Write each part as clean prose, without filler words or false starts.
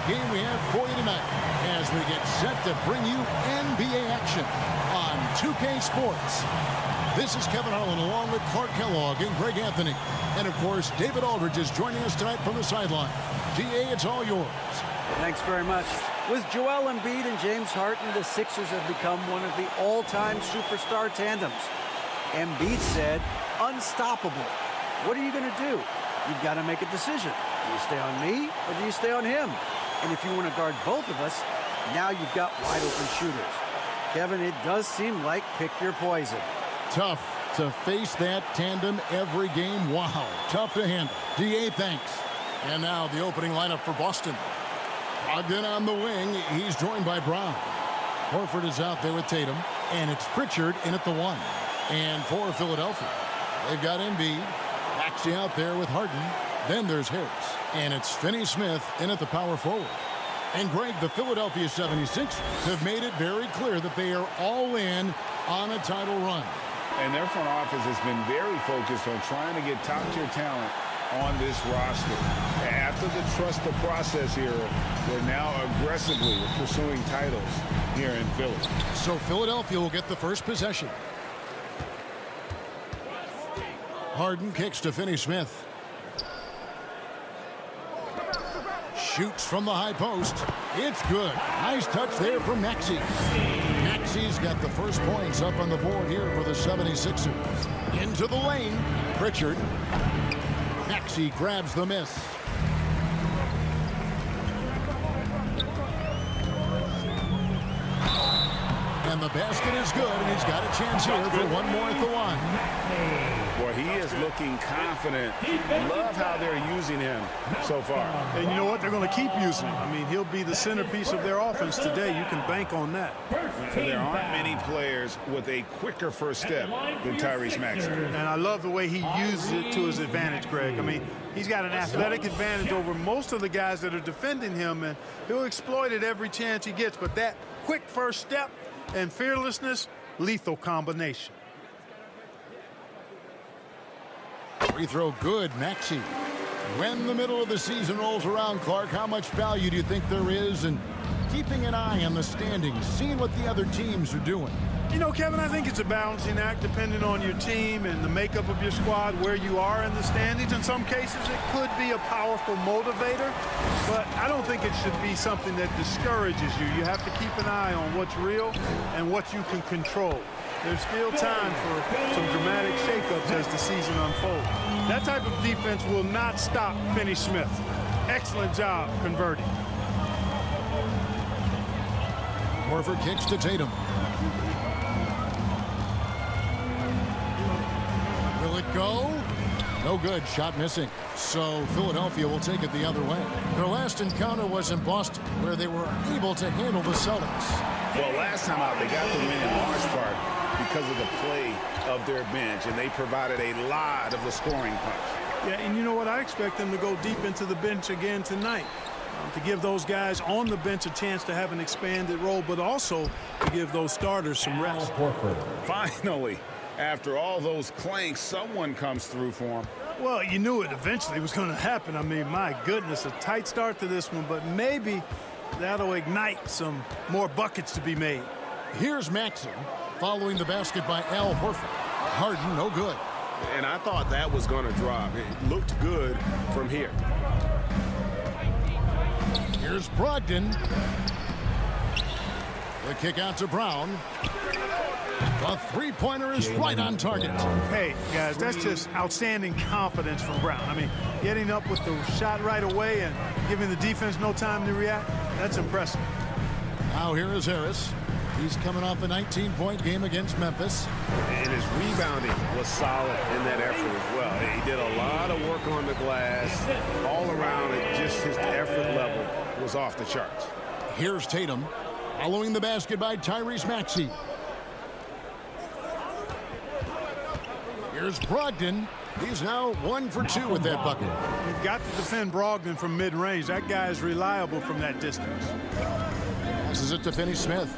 game we have for you tonight as we get set to bring you NBA action on 2K Sports. This is Kevin Harlan along with Clark Kellogg and Greg Anthony. And, of course, David Aldridge is joining us tonight from the sideline. DA, it's all yours. Thanks very much. With Joel Embiid and James Harden, the Sixers have become one of the all-time superstar tandems. Embiid said, unstoppable. What are you going to do? You've got to make a decision. Do you stay on me or do you stay on him? And if you want to guard both of us, now you've got wide-open shooters. Kevin, it does seem like pick your poison. Tough to face that tandem every game. Wow, tough to handle. DA, thanks. And now the opening lineup for Boston. Ogden on the wing. He's joined by Brown. Horford is out there with Tatum. And it's Pritchard in at the 1. And for Philadelphia, they've got Embiid. Maxey out there with Harden. Then there's Harris. And it's Finney-Smith in at the power forward. And Greg, the Philadelphia 76ers have made it very clear that they are all in on a title run. And their front office has been very focused on trying to get top-tier talent on this roster. After the trust the process era, they're now aggressively pursuing titles here in Philly. So Philadelphia will get the first possession. Harden kicks to Finney-Smith. Shoots from the high post. It's good. Nice touch there from Maxey. Maxey's got the first points up on the board here for the 76ers. Into the lane. Pritchard. Maxey grabs the miss. And the basket is good, and he's got a chance here for one more at the line. Boy, he is looking confident. Love how they're using him so far. And you know what? They're going to keep using him. I mean, he'll be the centerpiece of their offense today. You can bank on that. There aren't many players with a quicker first step than Tyrese Maxey. And I love the way he uses it to his advantage, Greg. I mean, he's got an athletic advantage over most of the guys that are defending him, and he'll exploit it every chance he gets. But that quick first step and fearlessness, lethal combination. Free throw good, Maxey. When the middle of the season rolls around, Clark, how much value do you think there is in keeping an eye on the standings, seeing what the other teams are doing? You know, Kevin, I think it's a balancing act depending on your team and the makeup of your squad, where you are in the standings. In some cases, it could be a powerful motivator, but I don't think it should be something that discourages you. You have to keep an eye on what's real and what you can control. There's still time for some dramatic shakeups as the season unfolds. That type of defense will not stop Finney-Smith. Excellent job converting. Horford kicks to Tatum. Will it go? No good. Shot missing. So Philadelphia will take it the other way. Their last encounter was in Boston, where they were able to handle the Celtics. Well, last time out, they got the win in large part because of the play of their bench, and they provided a lot of the scoring punch. Yeah, and you know what? I expect them to go deep into the bench again tonight. To give those guys on the bench a chance to have an expanded role, but also to give those starters some rest. Finally, after all those clanks, someone comes through for them. Well, you knew it eventually was going to happen. I mean, my goodness, a tight start to this one, but maybe that'll ignite some more buckets to be made. Here's Maxey following the basket by Al Horford. Harden, no good. And I thought that was going to drop. It looked good from here. Here's Brogdon. The kick out to Brown. The three-pointer is right on target. Hey, guys, that's just outstanding confidence from Brown. I mean, getting up with the shot right away and giving the defense no time to react, that's impressive. Now here is Harris. He's coming off a 19-point game against Memphis. And his rebounding was solid in that effort as well. He did a lot of work on the glass. All around it, just his effort level was off the charts. Here's Tatum following the basket by Tyrese Maxey. Here's Brogdon. He's now 1 for 2 with that bucket. You've got to defend Brogdon from mid-range. That guy is reliable from that distance. Passes it to Finney-Smith.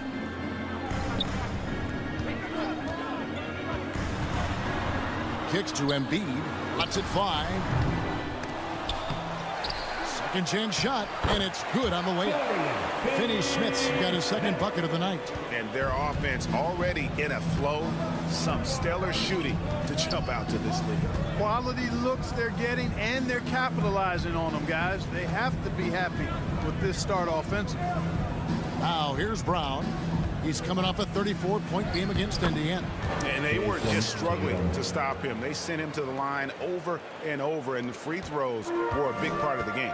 Kicks to Embiid. Lets it fly. Second chance shot, and it's good on the layup. Finney-Smith's got his second bucket of the night. And their offense already in a flow. Some stellar shooting to jump out to this lead. Quality looks they're getting, and they're capitalizing on them, guys. They have to be happy with this start offensively. Now here's Brown. He's coming off a 34-point game against Indiana. And they were just struggling to stop him. They sent him to the line over and over, and the free throws were a big part of the game.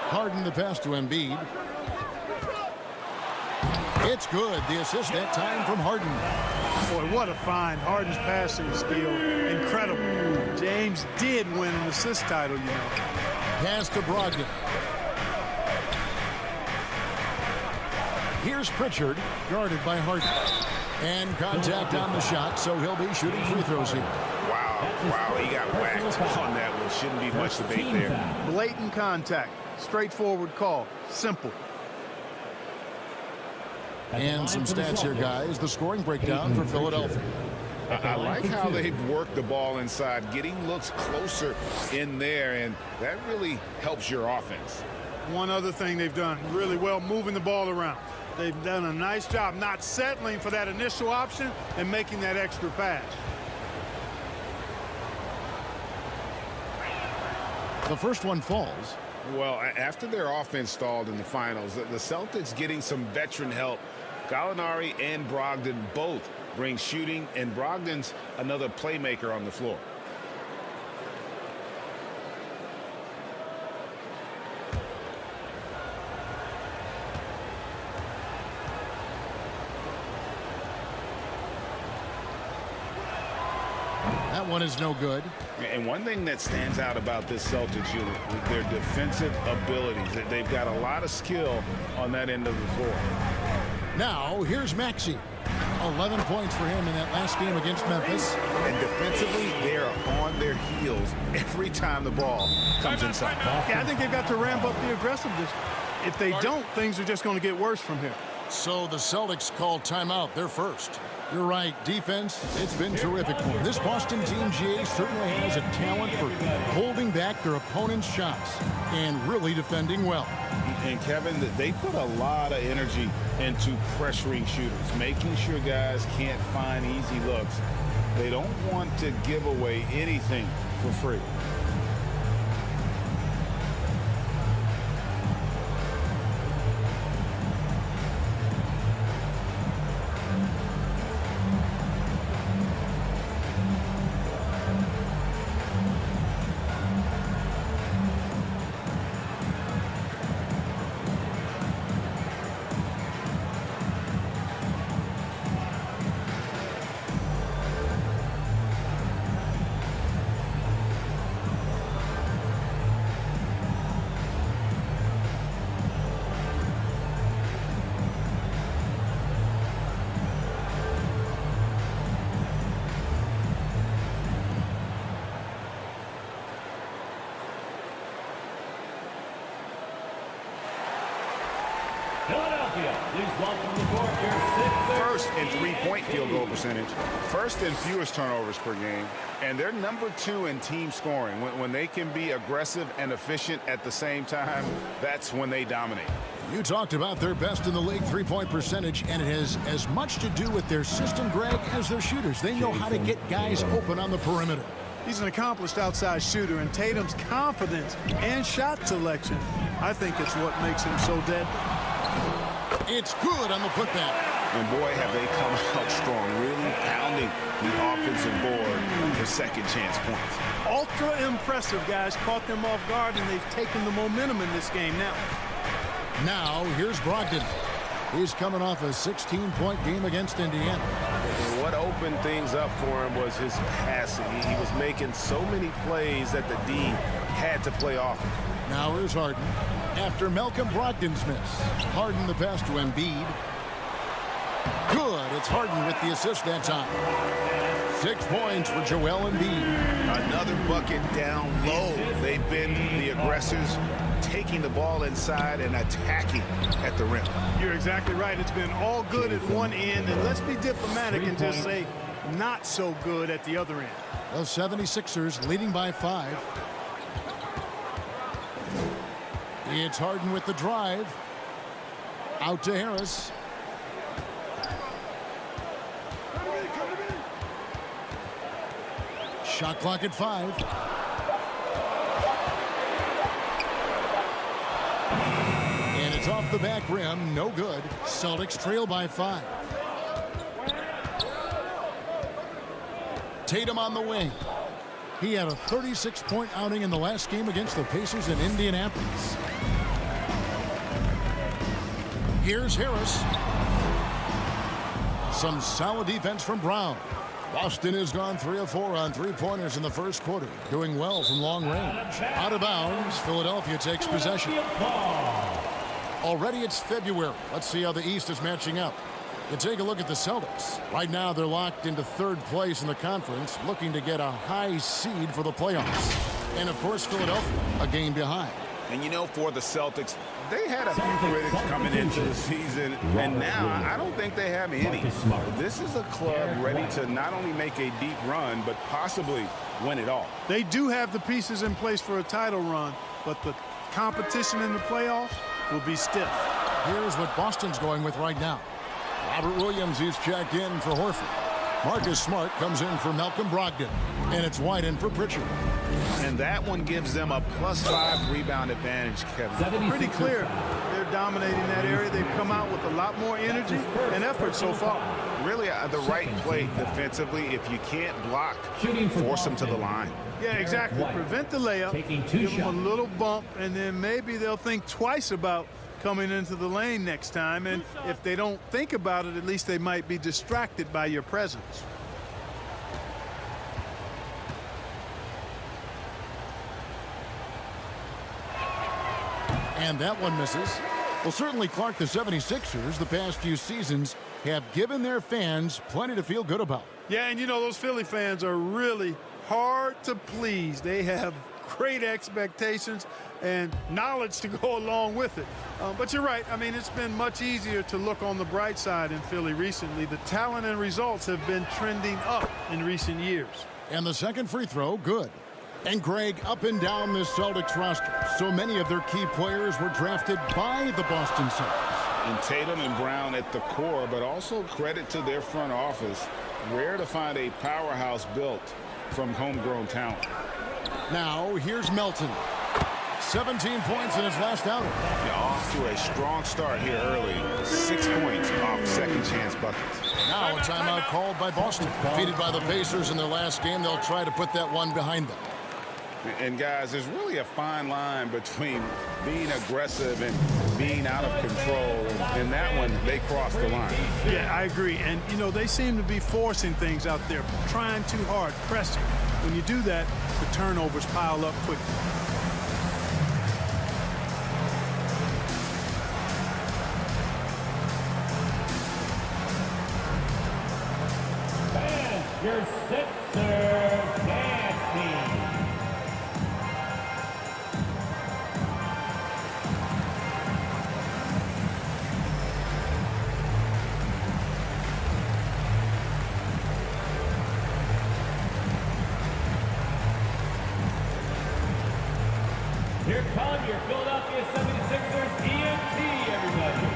Harden the pass to Embiid. It's good. The assist that time from Harden. Boy, what a find. Harden's passing skill. Incredible. James did win an assist title, you know. Pass to Brogdon. Here's Pritchard, guarded by Harden. And contact on the shot, so he'll be shooting free throws here. Wow, he got whacked on that one. Shouldn't be much debate there. Blatant contact. Straightforward call. Simple. And some stats here, guys. The scoring breakdown for Philadelphia. I like how they've worked the ball inside, getting looks closer in there, and that really helps your offense. One other thing they've done really well, moving the ball around. They've done a nice job not settling for that initial option and making that extra pass. The first one falls. Well, after their offense stalled in the finals, the Celtics getting some veteran help. Gallinari and Brogdon both bring shooting, and Brogdon's another playmaker on the floor. That one is no good. And one thing that stands out about this Celtics unit is their defensive abilities. They've got a lot of skill on that end of the floor. Now, here's Maxey. 11 points for him in that last game against Memphis. And defensively, they are on their heels every time the ball comes inside. Yeah, I think they've got to ramp up the aggressiveness. If they don't, things are just going to get worse from here. So the Celtics call timeout. They're first. You're right. Defense, it's been terrific for them. This Boston team, GA, certainly has a talent for holding back their opponent's shots and really defending well. And, Kevin, they put a lot of energy into pressuring shooters, making sure guys can't find easy looks. They don't want to give away anything for free. First in three-point field goal percentage, first in fewest turnovers per game, and they're number 2 in team scoring. When they can be aggressive and efficient at the same time, that's when they dominate. You talked about their best in the league three-point percentage, and it has as much to do with their system, Greg, as their shooters. They know how to get guys open on the perimeter. He's an accomplished outside shooter, and Tatum's confidence and shot selection, I think it's what makes him so deadly. It's good on the putback. And boy, have they come out strong, really pounding the offensive board for second chance points. Ultra impressive, guys. Caught them off guard, and they've taken the momentum in this game now. Now, here's Brogdon. He's coming off a 16-point game against Indiana. And what opened things up for him was his passing. He was making so many plays that the D had to play off him. Now here's Harden. After Malcolm Brogdon's miss, Harden the pass to Embiid. Good. It's Harden with the assist that time. 6 points for Joel Embiid. Another bucket down low. They've been the aggressors, taking the ball inside and attacking at the rim. You're exactly right. It's been all good at one end, and let's be diplomatic and just say not so good at the other end. The 76ers leading by 5. It's Harden with the drive. Out to Harris. Shot clock at 5. And it's off the back rim. No good. Celtics trail by 5. Tatum on the wing. He had a 36-point outing in the last game against the Pacers in Indianapolis. Here's Harris. Some solid defense from Brown. Boston has gone 3 of 4 on three-pointers in the first quarter, doing well from long range. Out of bounds, Philadelphia takes possession. Already it's February. Let's see how the East is matching up. You take a look at the Celtics. Right now they're locked into 3rd place in the conference, looking to get a high seed for the playoffs. And of course Philadelphia, a game behind. And you know, for the Celtics, they had a few critics coming into the season, and now I don't think they have any. This is a club ready to not only make a deep run, but possibly win it all. They do have the pieces in place for a title run, but the competition in the playoffs will be stiff. Here's what Boston's going with right now. Robert Williams is checked in for Horford. Marcus Smart comes in for Malcolm Brogdon. And it's White in for Pritchard. And that one gives them a +5 rebound advantage, Kevin. Pretty clear. They're dominating that area. They've come out with a lot more energy and effort so far. Really the right play defensively. If you can't block, force them to the line. Yeah, exactly. Prevent the layup, give them a little bump, and then maybe they'll think twice about coming into the lane next time. And if they don't think about it, at least they might be distracted by your presence. And that one misses. Well, certainly, Clark, the 76ers the past few seasons have given their fans plenty to feel good about. Yeah, and you know, those Philly fans are really hard to please. They have great expectations and knowledge to go along with it. But you're right. I mean, it's been much easier to look on the bright side in Philly recently. The talent and results have been trending up in recent years. And the second free throw, good. And Greg, up and down this Celtics roster, so many of their key players were drafted by the Boston Celtics. And Tatum and Brown at the core, but also credit to their front office. Rare to find a powerhouse built from homegrown talent. Now, here's Melton. 17 points in his last outing. Off to a strong start here early. 6 points off second chance buckets. Now a timeout called by Boston. Defeated by the Pacers in their last game, they'll try to put that one behind them. And guys, there's really a fine line between being aggressive and being out of control. And that one, they crossed the line. Yeah, I agree. And, you know, they seem to be forcing things out there, trying too hard, pressing. When you do that, the turnovers pile up quickly. Your Sixers dance team. Here come your Philadelphia 76ers EMT, everybody.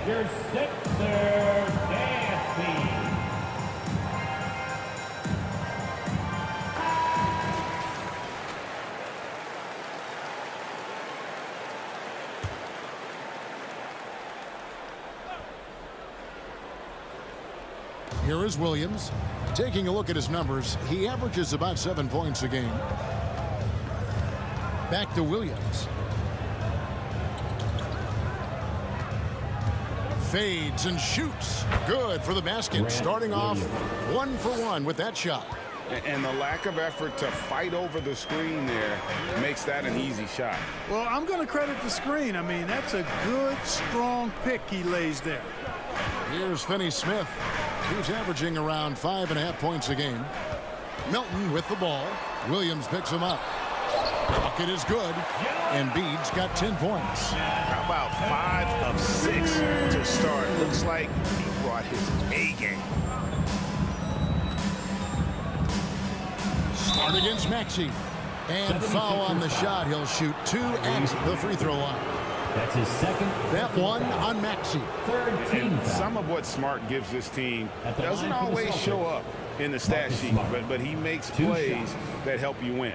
Your Sixers dance team. Here is Williams. Taking a look at his numbers, he averages about 7 points a game. Back to Williams. Fades and shoots. Good for the basket. Starting off 1 for 1 with that shot. And the lack of effort to fight over the screen there makes that an easy shot. Well, I'm going to credit the screen. I mean, that's a good, strong pick he lays there. Here's Finney-Smith. He's averaging around 5.5 points a game. Milton with the ball. Williams picks him up. A bucket is good. Embiid's got 10 points. How about 5 of 6 to start? Looks like he brought his A game. Smart against Maxey. And foul on the shot. He'll shoot 2 at the free throw line. That's his second. That one on Maxey. Third team And foul. some of what Smart gives this team At the doesn't line for the always show Celtics. up in the stat Marcus sheet, Smart. but he makes 2 plays shots. that help you win.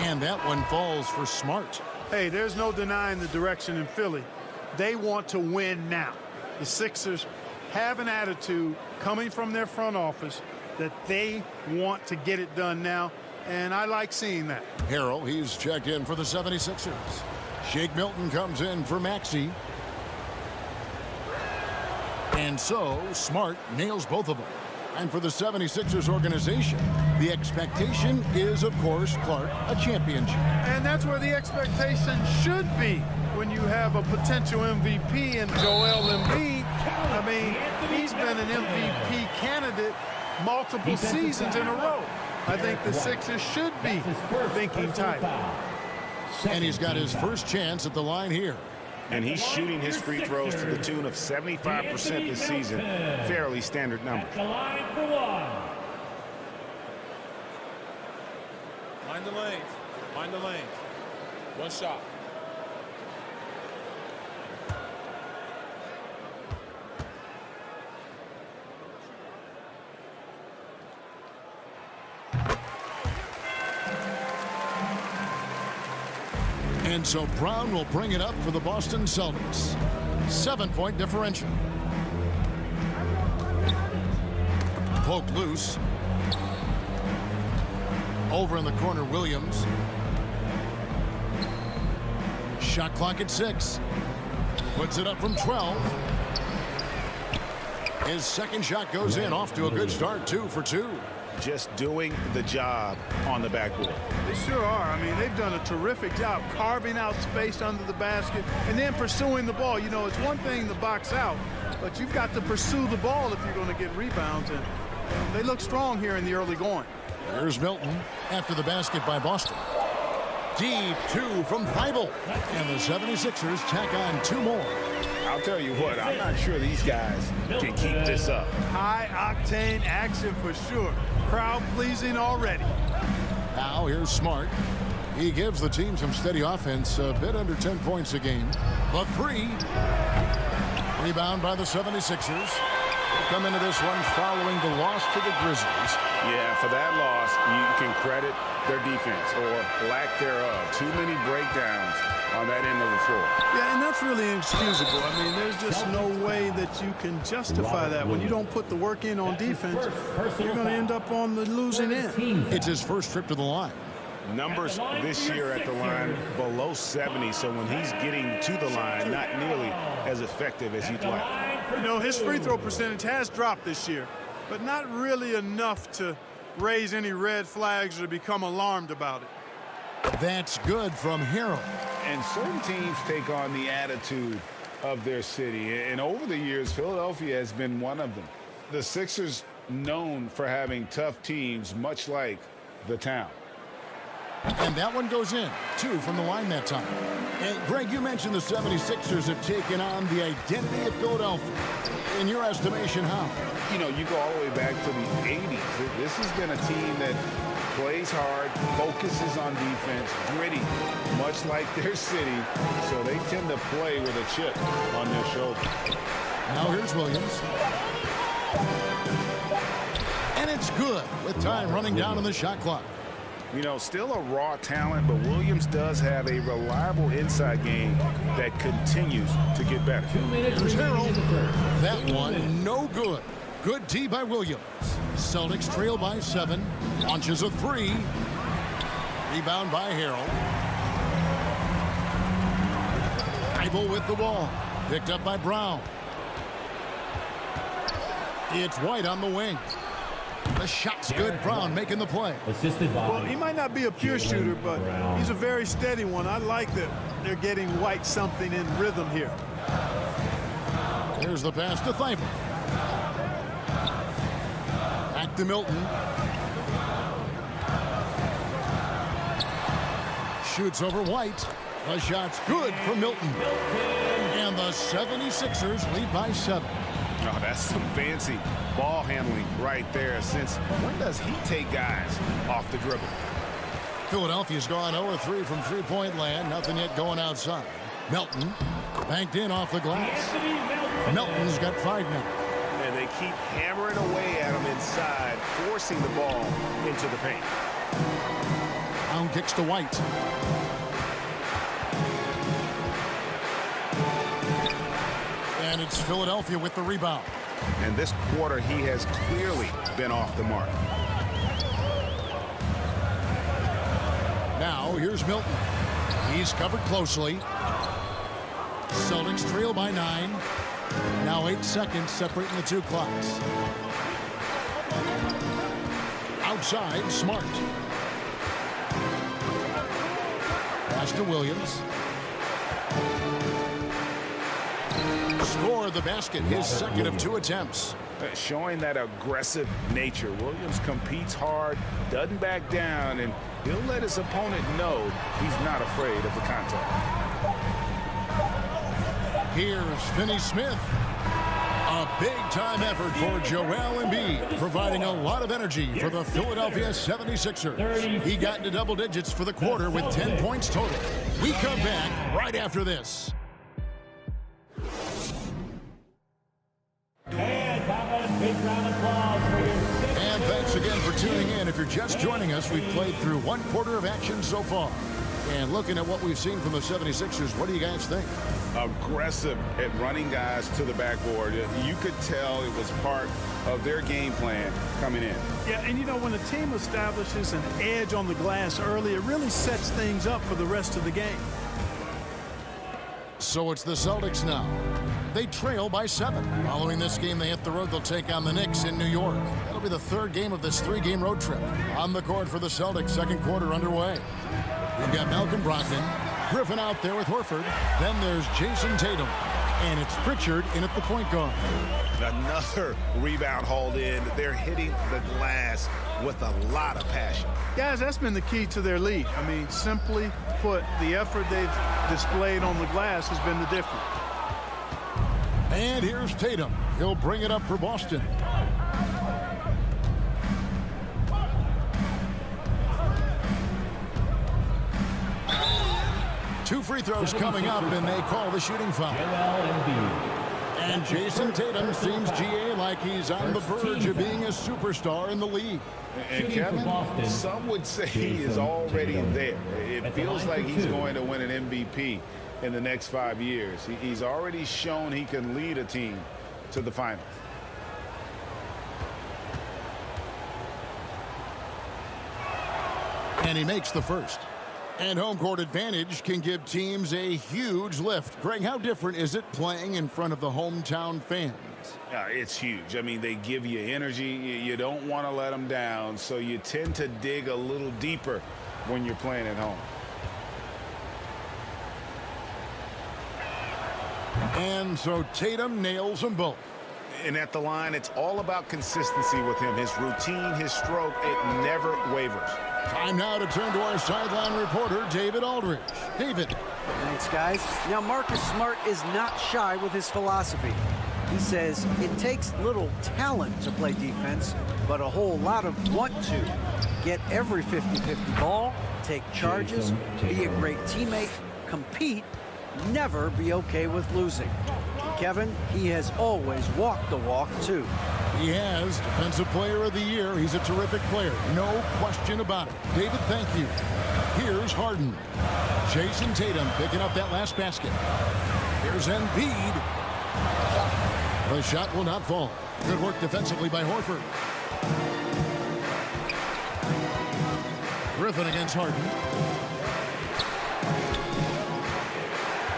And that one falls for Smart. Hey, there's no denying the direction in Philly. They want to win now. The Sixers have an attitude coming from their front office that they want to get it done now, and I like seeing that. Harrell, he's checked in for the 76ers. Shake Milton comes in for Maxey. And so, Smart nails both of them. And for the 76ers organization, the expectation is, of course, Clark, a championship. And that's where the expectation should be when you have a potential MVP in Joel Embiid. I mean, he's been an MVP candidate multiple seasons in a row. I think the Sixers should be thinking title. And he's got his first chance at the line here. And he's shooting his free throws to the tune of 75% this season. Fairly standard number. At the line for one. Mind the lanes. Mind the lanes. One shot. And so Brown will bring it up for the Boston Celtics. 7-point differential. Poked loose. Over in the corner, Williams. Shot clock at 6. Puts it up from 12. His second shot goes in, off to a good start, 2 for 2. Just doing the job on the backboard. They sure are. I mean, they've done a terrific job carving out space under the basket and then pursuing the ball. You know, it's one thing to box out, but you've got to pursue the ball if you're going to get rebounds. And they look strong here in the early going. Here's Milton after the basket by Boston. Deep 2 from Thibault. And the 76ers tack on 2 more. I'll tell you what, I'm not sure these guys can keep this up. High-octane action for sure. Crowd pleasing already. Now here's Smart. He gives the team some steady offense, a bit under 10 points a game. The 3. Rebound by the 76ers. They come into this one following the loss to the Grizzlies. Yeah, for that loss, you can credit their defense or lack thereof. Too many breakdowns on that end of the floor. Yeah, and that's really inexcusable. I mean, there's just no way that you can justify that. When you don't put the work in on defense, you're going to end up on the losing end. It's his first trip to the line. Numbers this year at the line below 70, so when he's getting to the line, not nearly as effective as he'd like. You know, his free throw percentage has dropped this year, but not really enough to raise any red flags or become alarmed about it. That's good from Harrell. And certain teams take on the attitude of their city. And over the years, Philadelphia has been one of them. The Sixers known for having tough teams, much like the town. And that one goes in. 2 from the line that time. And Greg, you mentioned the 76ers have taken on the identity of Philadelphia. In your estimation, how? You know, you go all the way back to the 80s. This has been a team that plays hard, focuses on defense, gritty, much like their city. So they tend to play with a chip on their shoulder. Now here's Williams. And it's good with time running down on the shot clock. You know, still a raw talent, but Williams does have a reliable inside game that continues to get better. 2 minutes Here's remaining in the Harrell. first. That one, no good. Good D by Williams. Celtics trail by 7. Launches a 3. Rebound by Harrell. Thibault with the ball. Picked up by Brown. It's White on the wing. The shot's good. Brown making the play. Assisted by. Well, he might not be a pure shooter, but he's a very steady one. I like that they're getting White something in rhythm here. Here's the pass to Thybulle. Back to Milton. Shoots over White. The shot's good for Milton. And the 76ers lead by 7. Oh, that's some fancy ball handling right there. Since when does he take guys off the dribble? Philadelphia's gone 0-3 from three-point land. Nothing yet going outside. Melton banked in off the glass. Melton's got 5 now. And they keep hammering away at him inside, forcing the ball into the paint. Brown kicks to White. And it's Philadelphia with the rebound. And this quarter, he has clearly been off the mark. Now, here's Milton. He's covered closely. Celtics trail by 9. Now 8 seconds separating the two clocks. Outside, Smart. Pass to Williams. Scored the basket, his second of 2 attempts. Showing that aggressive nature. Williams competes hard, doesn't back down, and he'll let his opponent know he's not afraid of the contact. Here's Finney-Smith. A big-time effort for Joel Embiid, providing a lot of energy for the Philadelphia 76ers. He got into double digits for the quarter with 10 points total. We come back right after this. Big round of applause for your And thanks again for tuning in. If you're just joining us, we've played through 1 quarter of action so far. And looking at what we've seen from the 76ers, what do you guys think? Aggressive at running guys to the backboard. You could tell it was part of their game plan coming in. Yeah, and you know, when a team establishes an edge on the glass early, it really sets things up for the rest of the game. So it's the Celtics now. They trail by 7. Following this game, they hit the road. They'll take on the Knicks in New York. That'll be the 3rd game of this 3-game road trip. On the court for the Celtics, second quarter underway. We've got Malcolm Brogdon, Griffin out there with Horford. Then there's Jason Tatum. And it's Pritchard in at the point guard. Another rebound hauled in. They're hitting the glass with a lot of passion. Guys, that's been the key to their lead. I mean, simply put, the effort they've displayed on the glass has been the difference. And here's Tatum. He'll bring it up for Boston. Two free throws coming up, and they call the shooting foul. And Jason Tatum seems, GA, like he's on the verge of being a superstar in the league. And Kevin, some would say he is already there. It feels like he's going to win an MVP in the next 5 years. He's already shown he can lead a team to the finals. And he makes the first. And home court advantage can give teams a huge lift. Greg, how different is it playing in front of the hometown fans? Yeah, it's huge. I mean, they give you energy. You don't want to let them down, so you tend to dig a little deeper when you're playing at home. And so Tatum nails them both. And at the line, it's all about consistency with him. His routine, his stroke, it never wavers. Time now to turn to our sideline reporter, David Aldridge. David. Thanks, guys. Now, Marcus Smart is not shy with his philosophy. He says it takes little talent to play defense, but a whole lot of want to. Get every 50-50 ball, take charges, be a great teammate, compete, never be okay with losing. Kevin, he has always walked the walk, too. He has Defensive Player of the Year. He's a terrific player. No question about it. David, thank you. Here's Harden. Jason Tatum picking up that last basket. Here's Embiid. The shot will not fall. Good work defensively by Horford. Griffin against Harden.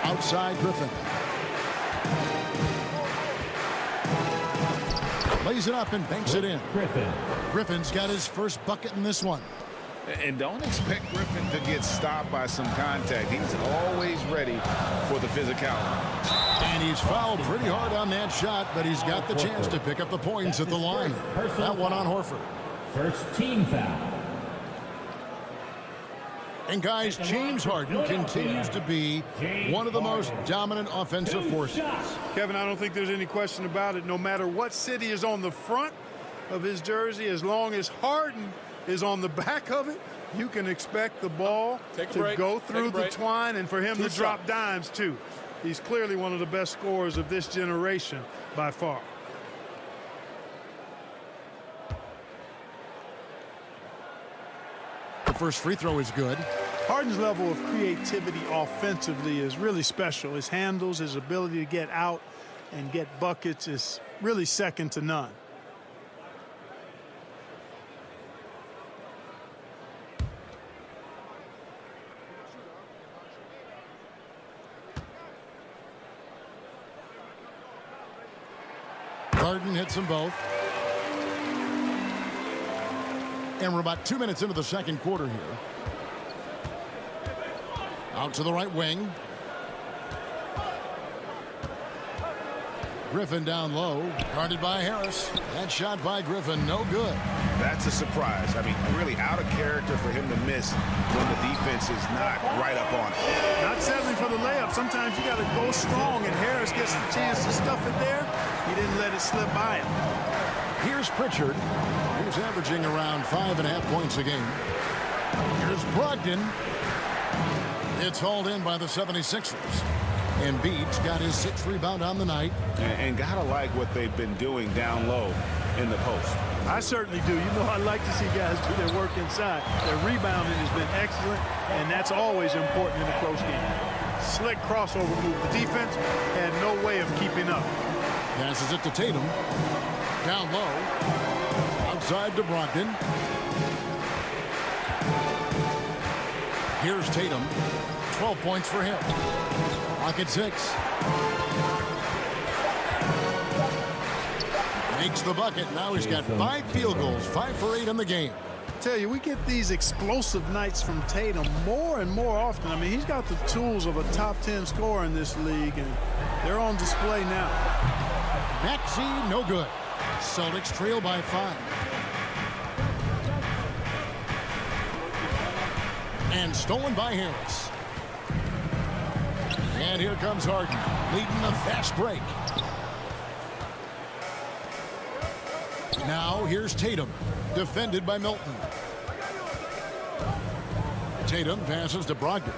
Outside Griffin. Lays it up and banks it in. Griffin. Griffin's got his first bucket in this one. And don't expect Griffin to get stopped by some contact. He's always ready for the physicality. And he's fouled pretty hard on that shot, but he's got the chance to pick up the points at the line. That one on Horford. First team foul. And guys, James Harden continues to be one of the most dominant offensive forces. Kevin, I don't think there's any question about it. No matter what city is on the front of his jersey, as long as Harden is on the back of it, you can expect the ball to go through the twine and for him to drop dimes too. He's clearly one of the best scorers of this generation by far. The first free throw is good. Harden's level of creativity offensively is really special. His handles, his ability to get out and get buckets is really second to none. Harden hits them both. And we're about 2 minutes into the second quarter here. Out to the right wing. Griffin down low. Guarded by Harris. That shot by Griffin, no good. That's a surprise. I mean, really out of character for him to miss when the defense is not right up on it. Not settling for the layup. Sometimes you got to go strong, and Harris gets the chance to stuff it there. He didn't let it slip by him. Here's Pritchard. He's averaging around 5.5 points a game. Here's Brogdon. It's hauled in by the 76ers. Embiid's got his 6th rebound on the night. And gotta like what they've been doing down low in the post. I certainly do. You know, I like to see guys do their work inside. Their rebounding has been excellent, and that's always important in a close game. Slick crossover move. The defense had no way of keeping up. Passes it to Tatum. Down low. Outside to Brogdon. Here's Tatum. 12 points for him. Rocket 6. Makes the bucket. Now he's got 5 field goals. 5 for 8 in the game. Tell you, we get these explosive nights from Tatum more and more often. I mean, he's got the tools of a top 10 scorer in this league, and they're on display now. Maxey, no good. Celtics trail by 5. And stolen by Harris. And here comes Harden, leading the fast break. Now here's Tatum, defended by Milton. Tatum passes to Brogdon.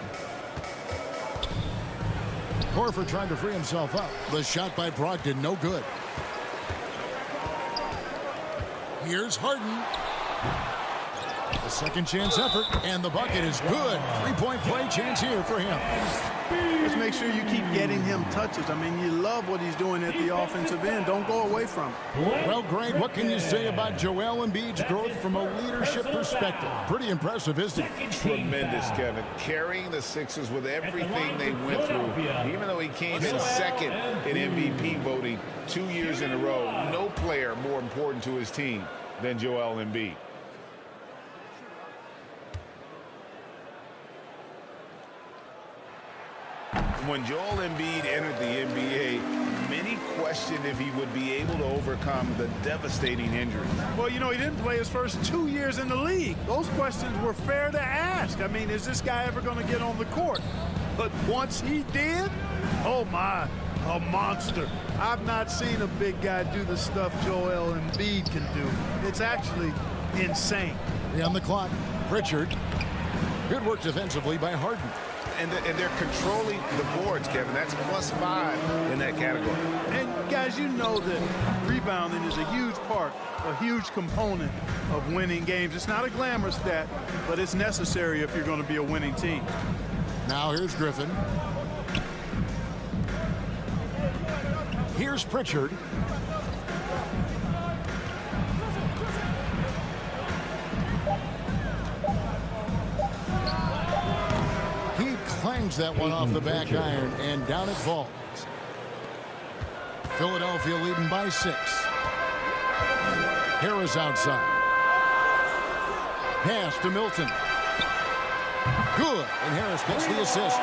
Horford trying to free himself up. The shot by Brogdon, no good. Here's Harden. A second chance effort, and the bucket is good. 3-point play chance here for him. Just make sure you keep getting him touches. I mean, you love what he's doing at the offensive end. Don't go away from it. Well, Greg, what can you say about Joel Embiid's growth from a leadership perspective? Pretty impressive, isn't it? Tremendous, Kevin. Carrying the Sixers with everything they went through. Even though he came in second in MVP voting 2 years in a row, no player more important to his team than Joel Embiid. When Joel Embiid entered the NBA, many questioned if he would be able to overcome the devastating injuries. Well, you know, he didn't play his first 2 years in the league. Those questions were fair to ask. I mean, is this guy ever going to get on the court? But once he did, oh my, a monster. I've not seen a big guy do the stuff Joel Embiid can do. It's actually insane. On the clock, Pritchard. Good work defensively by Harden. And they're controlling the boards, Kevin. That's +5 in that category. And guys, you know that rebounding is a huge part, a huge component of winning games. It's not a glamorous stat, but it's necessary if you're going to be a winning team. Now here's Griffin. Here's Pritchard. Clangs that one off the back iron, and down it falls. Philadelphia leading by 6. Harris outside. Pass to Milton. Good, and Harris gets the assist.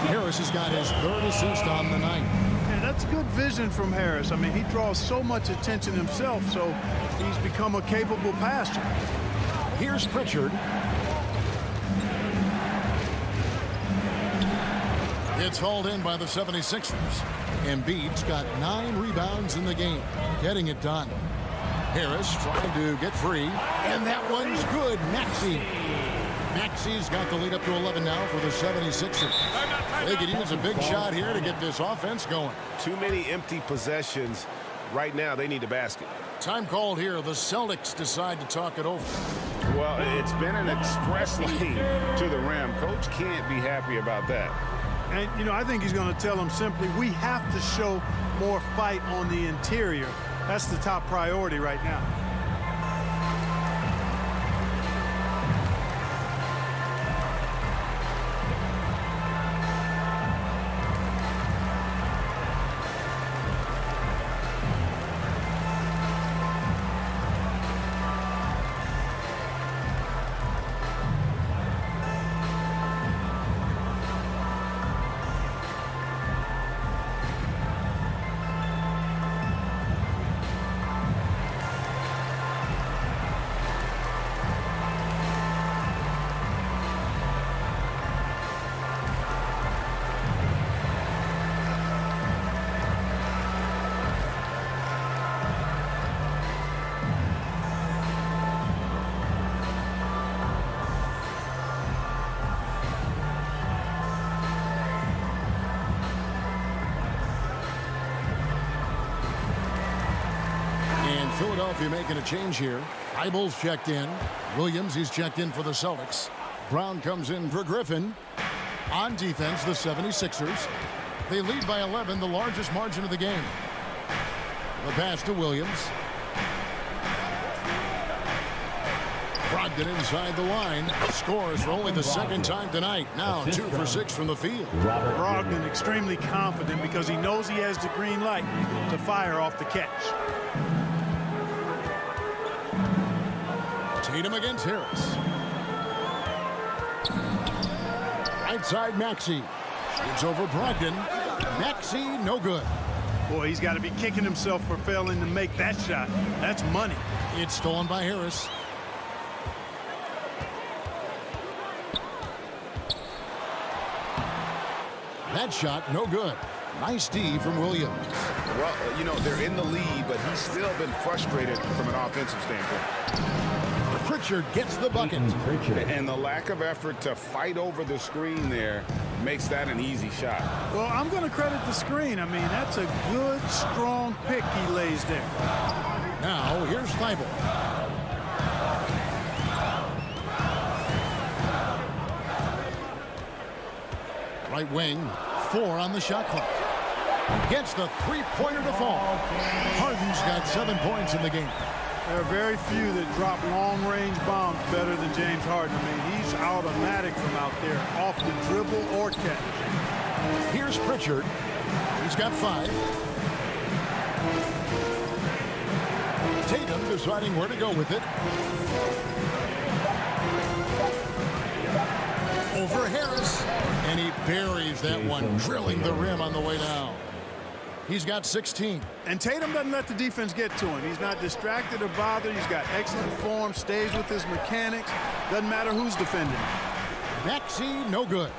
Harris has got his 3rd assist on the night. Yeah, that's good vision from Harris. I mean, he draws so much attention himself, so he's become a capable passer. Here's Pritchard. It's hauled in by the 76ers. Embiid's got 9 rebounds in the game, getting it done. Harris trying to get free, and that one's good. Maxi's got the lead up to 11 now for the 76ers. They could use a big shot here to get this offense going. Too many empty possessions. Right now, they need a basket. Time called here. The Celtics decide to talk it over. Well, it's been an express lane to the rim. Coach can't be happy about that. And, you know, I think he's going to tell them simply, we have to show more fight on the interior. That's the top priority right now. Philadelphia making a change here. Eibel's checked in. Williams, he's checked in for the Celtics. Brown comes in for Griffin. On defense, the 76ers. They lead by 11, the largest margin of the game. The pass to Williams. Brogdon inside the line. Scores for only the 2nd time tonight. Now 2 for 6 from the field. Brogdon extremely confident because he knows he has the green light to fire off the catch. Tatum against Harris. Right side, Maxey. It's over Brogdon. Maxey, no good. Boy, he's got to be kicking himself for failing to make that shot. That's money. It's stolen by Harris. That shot, no good. Nice D from Williams. Well, you know, they're in the lead, but he's still been frustrated from an offensive standpoint. Pritchard gets the bucket. And the lack of effort to fight over the screen there makes that an easy shot. Well, I'm going to credit the screen. I mean, that's a good, strong pick he lays there. Now, here's Thibault. Right wing, 4 on the shot clock. Gets the three-pointer to fall. Harden's got 7 points in the game. There are very few that drop long-range bombs better than James Harden. I mean, he's automatic from out there, off the dribble or catch. Here's Pritchard. He's got 5. Tatum deciding where to go with it. Over Harris. And he buries that one, drilling the rim on the way down. He's got 16. And Tatum doesn't let the defense get to him. He's not distracted or bothered. He's got excellent form, stays with his mechanics. Doesn't matter who's defending him. Maxey, no good.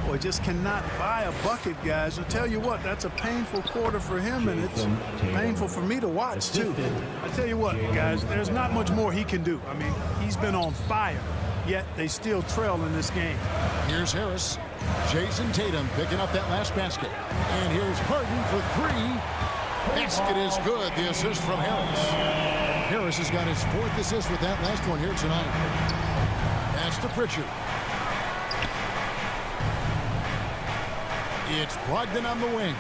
Boy, just cannot buy a bucket, guys. I'll tell you what, that's a painful quarter for him, and it's painful for me to watch, too. I tell you what, guys, there's not much more he can do. I mean, he's been on fire, yet they still trail in this game. Here's Harris. Jason Tatum picking up that last basket. And here's Harden for 3. Basket is good. The assist from Harris. Harris has got his 4th assist with that last one here tonight. Pass to Pritchard. It's Brogdon on the wing.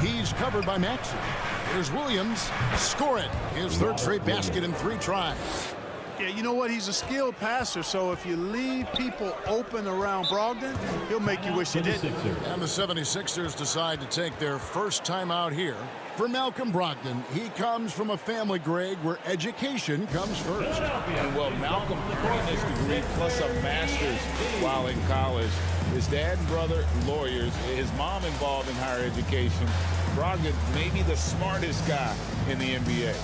He's covered by Maxey. Here's Williams. Score it. His 3rd straight basket in 3 tries. Yeah, you know what? He's a skilled passer, so if you leave people open around Brogdon, he'll make you wish you didn't. And the 76ers decide to take their first time out here. For Malcolm Brogdon, he comes from a family, Greg, where education comes first. And well, Malcolm earned his degree plus a master's while in college. His dad and brother, lawyers. His mom involved in higher education. Brogdon may be the smartest guy in the NBA.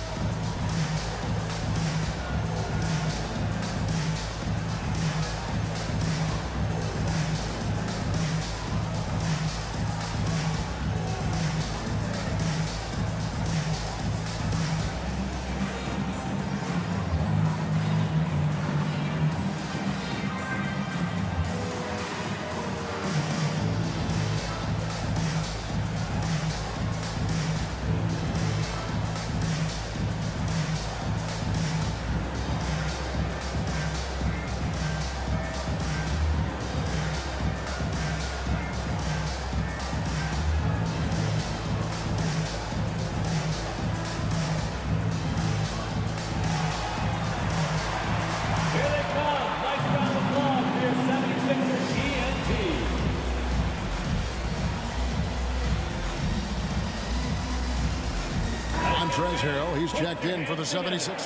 Harrell, he's checked in for the 76ers.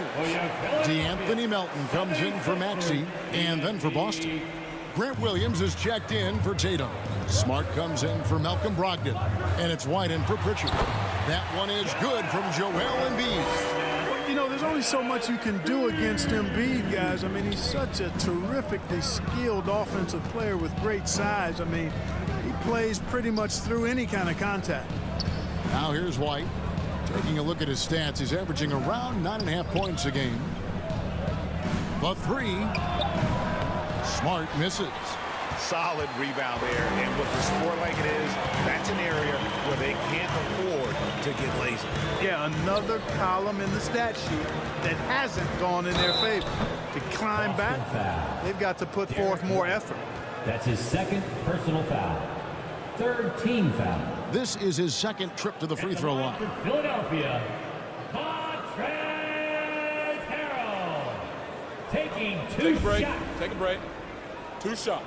D'Anthony Melton comes in for Maxey and then for Boston. Grant Williams is checked in for Tatum. Smart comes in for Malcolm Brogdon. And it's White in for Pritchard. That one is good from Joel Embiid. You know, there's only so much you can do against Embiid, guys. I mean, he's such a terrifically skilled offensive player with great size. I mean, he plays pretty much through any kind of contact. Now here's White. Taking a look at his stats, he's averaging around 9.5 points a game. The three. Smart misses. Solid rebound there, and with the score like it is, that's an area where they can't afford to get lazy. Yeah, another column in the stat sheet that hasn't gone in their favor. To climb back, they've got to put forth more effort. That's his second personal foul. Third team foul. This is his second trip to the free throw line. For Philadelphia, Montrezl Harrell. Taking two shots. Take a break. 2 shots.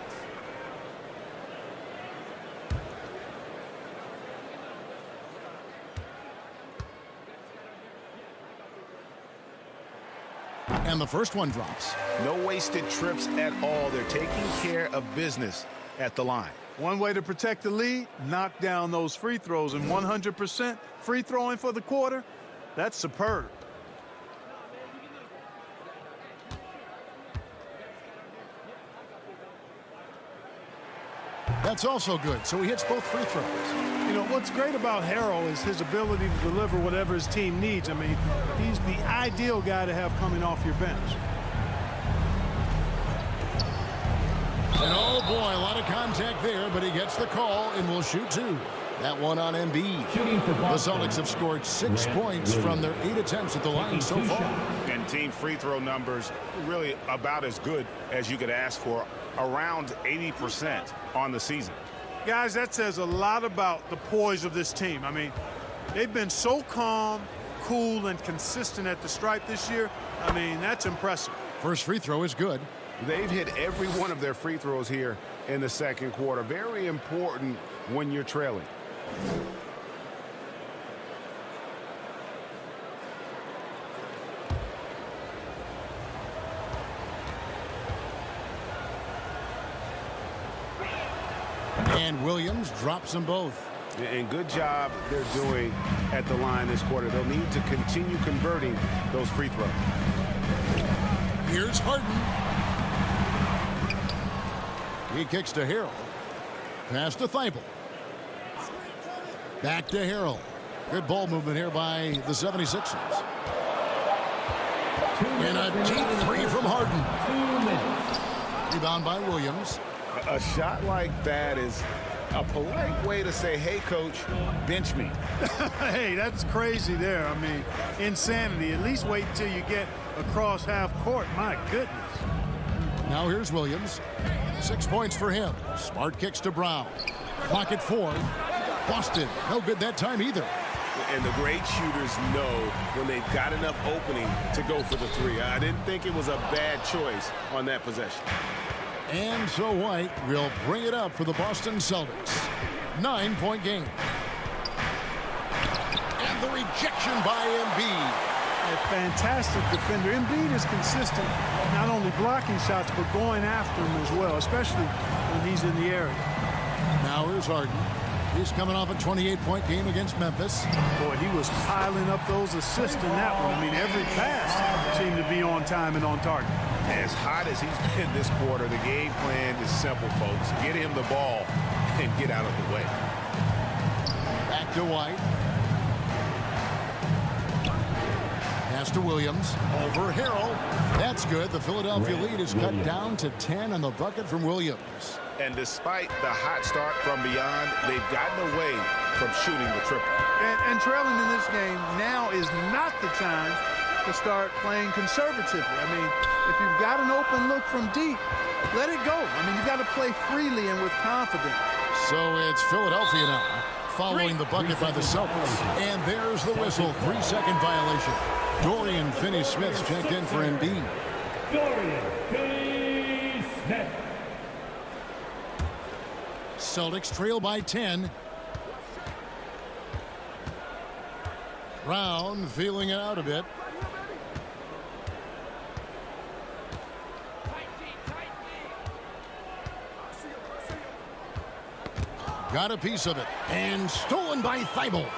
And the first one drops. No wasted trips at all. They're taking care of business at the line. One way to protect the lead, knock down those free throws, and 100% free throwing for the quarter, that's superb. That's also good, so he hits both free throws. You know, what's great about Harrell is his ability to deliver whatever his team needs. I mean, he's the ideal guy to have coming off your bench. And oh boy, a lot of contact there, but he gets the call and will shoot 2. That one on Embiid. The Celtics have scored 6 points from their 8 attempts at the line so far. And team free throw numbers really about as good as you could ask for, around 80% on the season. Guys, that says a lot about the poise of this team. I mean, they've been so calm, cool, and consistent at the stripe this year. I mean, that's impressive. First free throw is good. They've hit every one of their free throws here in the second quarter. Very important when you're trailing. And Williams drops them both. And good job they're doing at the line this quarter. They'll need to continue converting those free throws. Here's Harden. He kicks to Harrell. Pass to Thibault. Back to Harrell. Good ball movement here by the 76ers. And a deep three from Harden. Rebound by Williams. A shot like that is a polite way to say, hey, coach, bench me. Hey, that's crazy there. I mean, insanity. At least wait until you get across half court. My goodness. Now here's Williams. 6 points for him. Smart kicks to Brown. Pocket 4. Boston. No good that time either. And the great shooters know when they've got enough opening to go for the three. I didn't think it was a bad choice on that possession. And so White will bring it up for the Boston Celtics. 9-point game. And the rejection by Embiid. A fantastic defender. Embiid is consistent, not only blocking shots, but going after them as well, especially when he's in the area. Now here's Harden. He's coming off a 28-point game against Memphis. Boy, he was piling up those assists in that one. I mean, every pass seemed to be on time and on target. As hot as he's been this quarter, the game plan is simple, folks. Get him the ball and get out of the way. Back to White. Pass to Williams. Over Harrell. That's good. The Philadelphia lead is cut down to 10 on the bucket from Williams. And despite the hot start from beyond, they've gotten away from shooting the triple. And trailing in this game now is not the time to start playing conservatively. I mean, if you've got an open look from deep, let it go. I mean, you've got to play freely and with confidence. So it's Philadelphia now, following the bucket by the Celtics. And there's the whistle. 3-second violation. Dorian Finney-Smith's checked in for Embiid. Dorian Finney-Smith. Celtics trail by 10. Brown feeling it out a bit. Got a piece of it. And stolen by Thibault.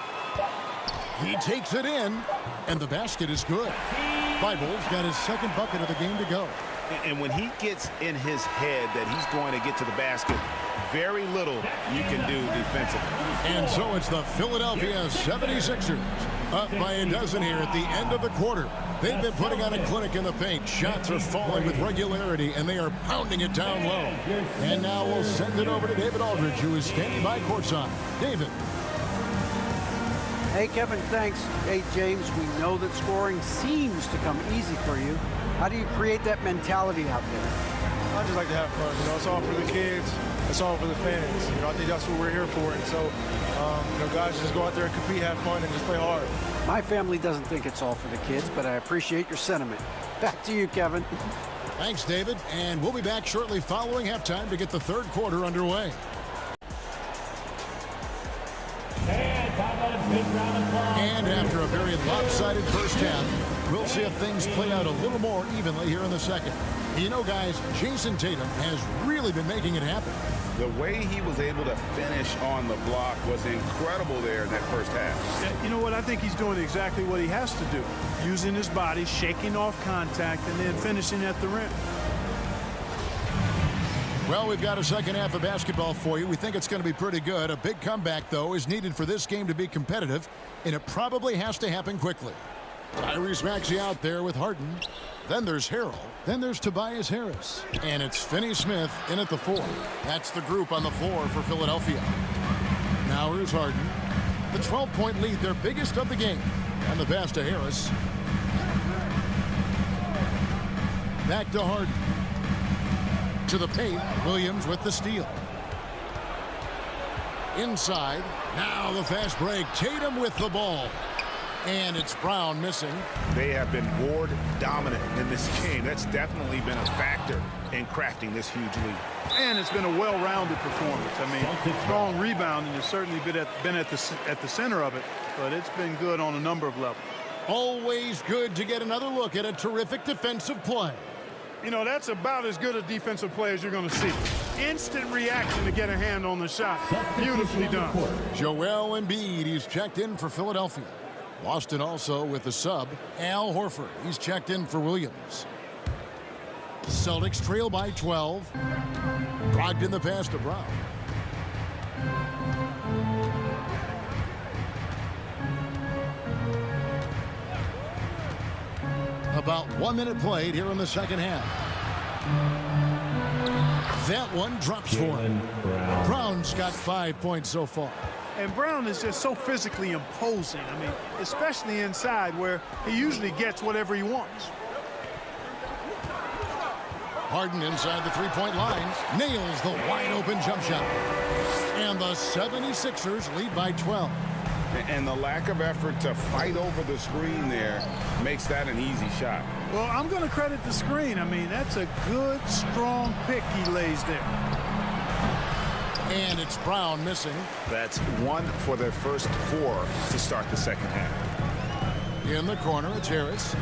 He takes it in. And the basket is good. Thibault's got his second bucket of the game to go. And when he gets in his head that he's going to get to the basket, very little you can do defensively. And so it's the Philadelphia 76ers up by a dozen here at the end of the quarter. They've been putting on a clinic in the paint. Shots are falling with regularity, and they are pounding it down low. And now we'll send it over to David Aldridge, who is standing by courtside. David. Hey, Kevin, thanks. Hey, James, we know that scoring seems to come easy for you. How do you create that mentality out there? I just like to have fun. You know, it's all for the kids. It's all for the fans. You know, I think that's what we're here for. And so, you know, guys just go out there and compete, have fun, and just play hard. My family doesn't think it's all for the kids, but I appreciate your sentiment. Back to you, Kevin. Thanks, David. And we'll be back shortly following halftime to get the third quarter underway. And after a very lopsided first half, we'll see if things play out a little more evenly here in the second. You know, guys, Jason Tatum has really been making it happen. The way he was able to finish on the block was incredible there in that first half. You know what? I think he's doing exactly what he has to do. Using his body, shaking off contact, and then finishing at the rim. Well, we've got a second half of basketball for you. We think it's going to be pretty good. A big comeback, though, is needed for this game to be competitive, and it probably has to happen quickly. Tyrese Maxey out there with Harden. Then there's Harrell. Then there's Tobias Harris. And it's Finney-Smith in at the 4. That's the group on the floor for Philadelphia. Now here's Harden. The 12-point lead, their biggest of the game. And the pass to Harris. Back to Harden. To the paint. Williams with the steal. Inside. Now the fast break. Tatum with the ball. And it's Brown missing. They have been board dominant in this game. That's definitely been a factor in crafting this huge lead. And it's been a well-rounded performance. I mean, strong rebounding has certainly been at the center of it, but it's been good on a number of levels. Always good to get another look at a terrific defensive play. You know, that's about as good a defensive play as you're going to see. Instant reaction to get a hand on the shot. Beautifully done. Joel Embiid, he's checked in for Philadelphia. Boston also with the sub, Al Horford. He's checked in for Williams. Celtics trail by 12. Brogdon the pass to Brown. About 1 minute played here in the second half. That one drops for him. Brown's got 5 points so far. And Brown is just so physically imposing. I mean, especially inside where he usually gets whatever he wants. Harden inside the three-point line. Nails the wide-open jump shot. And the 76ers lead by 12. And the lack of effort to fight over the screen there makes that an easy shot. Well, I'm going to credit the screen. I mean, that's a good, strong pick he lays there. And it's Brown missing. That's 1 for their first 4 to start the second half. In the corner, it's Harris.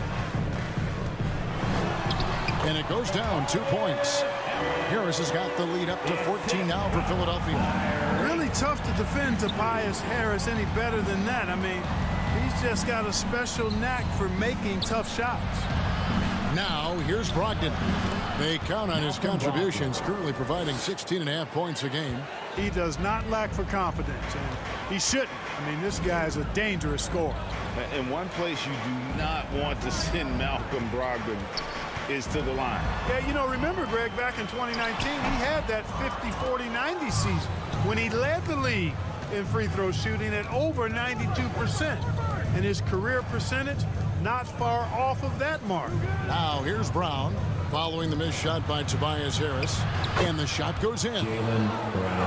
And it goes down 2 points. Harris has got the lead up to 14 now for Philadelphia. Really tough to defend Tobias Harris any better than that. I mean, he's just got a special knack for making tough shots. Now, here's Brogdon. They count on his contributions, currently providing 16.5 points a game. He does not lack for confidence, and he shouldn't. I mean, this guy's a dangerous scorer. And one place you do not want to send Malcolm Brogdon is to the line. Yeah, you know, remember, Greg, back in 2019, he had that 50-40-90 season when he led the league in free throw shooting at over 92%. And his career percentage not far off of that mark. Now, here's Brown following the missed shot by Tobias Harris. And the shot goes in.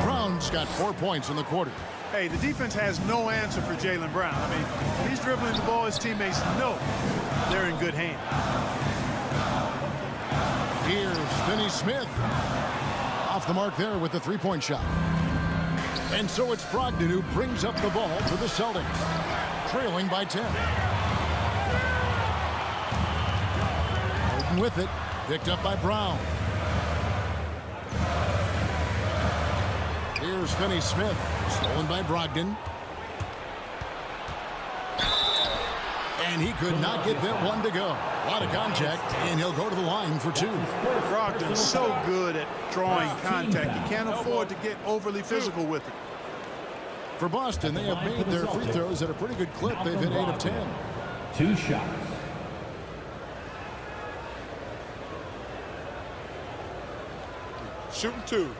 Brown's got 4 points in the quarter. Hey, the defense has no answer for Jaylen Brown. I mean, when he's dribbling the ball, his teammates know they're in good hands. Here's Finney-Smith. Off the mark there with the three-point shot. And so it's Brogdon who brings up the ball for the Celtics, trailing by 10. Holden with it, picked up by Brown. Here's Finney-Smith, stolen by Brogdon. And he could not get that one to go. A lot of contact, and he'll go to the line for 2. Brogdon's so good at drawing contact. He can't afford to get overly physical with it. For Boston, they have made their free throws at a pretty good clip. They've hit 8 of 10. 2 shots. Shooting 2.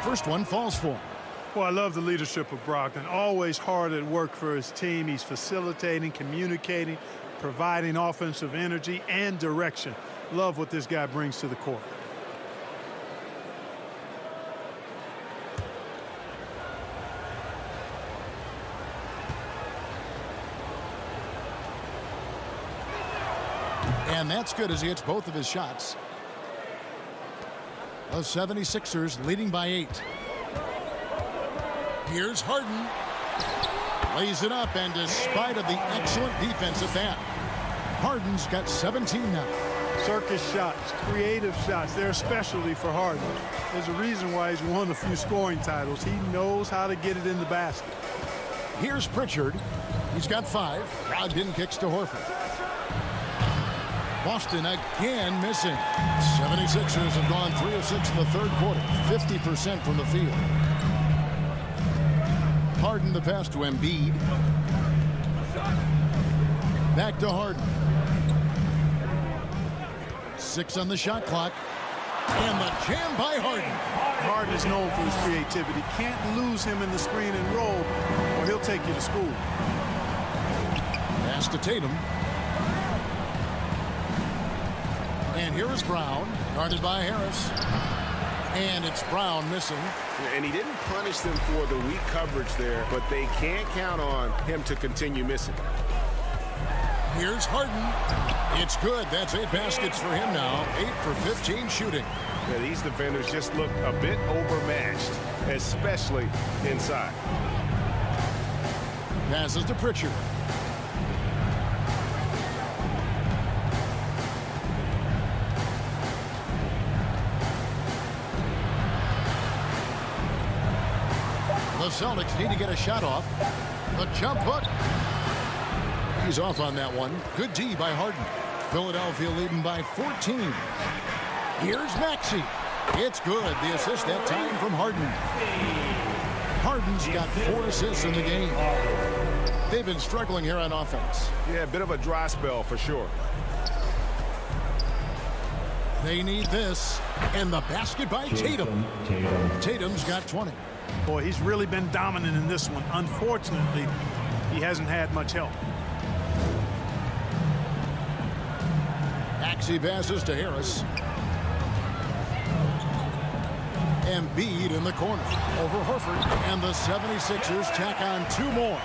First one falls for him. Well, I love the leadership of Brogdon. Always hard at work for his team. He's facilitating, communicating, providing offensive energy and direction. Love what this guy brings to the court. And that's good as he hits both of his shots. The 76ers leading by 8. Here's Harden. Lays it up, and despite of the excellent defense at that, Harden's got 17 now. Circus shots, creative shots, they're a specialty for Harden. There's a reason why he's won a few scoring titles. He knows how to get it in the basket. Here's Pritchard. He's got 5. Brogdon kicks to Horford. Boston again missing. 76ers have gone 3 of 6 in the third quarter. 50% from the field. Harden the pass to Embiid. Back to Harden. 6 on the shot clock. And the jam by Harden. Harden is known for his creativity. Can't lose him in the screen and roll, or he'll take you to school. Pass to Tatum. And here is Brown, guarded by Harris. And it's Brown missing. And he didn't punish them for the weak coverage there, but they can't count on him to continue missing. Here's Harden. It's good. That's 8 baskets for him now. 8 for 15 shooting. Yeah, these defenders just look a bit overmatched, especially inside. Passes to Pritchard. The Celtics need to get a shot off. The jump hook. He's off on that one. Good D by Harden. Philadelphia leading by 14. Here's Maxey. It's good. The assist that time from Harden. Harden's got 4 assists in the game. They've been struggling here on offense. Yeah, a bit of a dry spell for sure. They need this. And the basket by Tatum. Tatum's got 20. Boy, he's really been dominant in this one. Unfortunately, he hasn't had much help. Maxey passes to Harris. Embiid in the corner over Horford, and the 76ers tack on 2 more.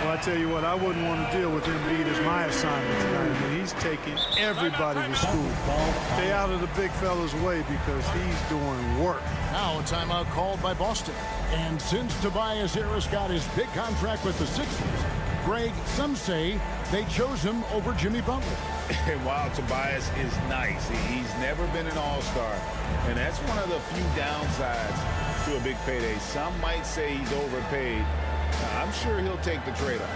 Well, I tell you what, I wouldn't want to deal with Embiid as my assignment tonight. I mean, he's taking everybody to school. Stay out of the big fella's way because he's doing work. Now a timeout called by Boston. And since Tobias Harris got his big contract with the Sixers, Greg, some say they chose him over Jimmy Butler. And while Tobias is nice, he's never been an all-star. And that's one of the few downsides to a big payday. Some might say he's overpaid. I'm sure he'll take the trade-off.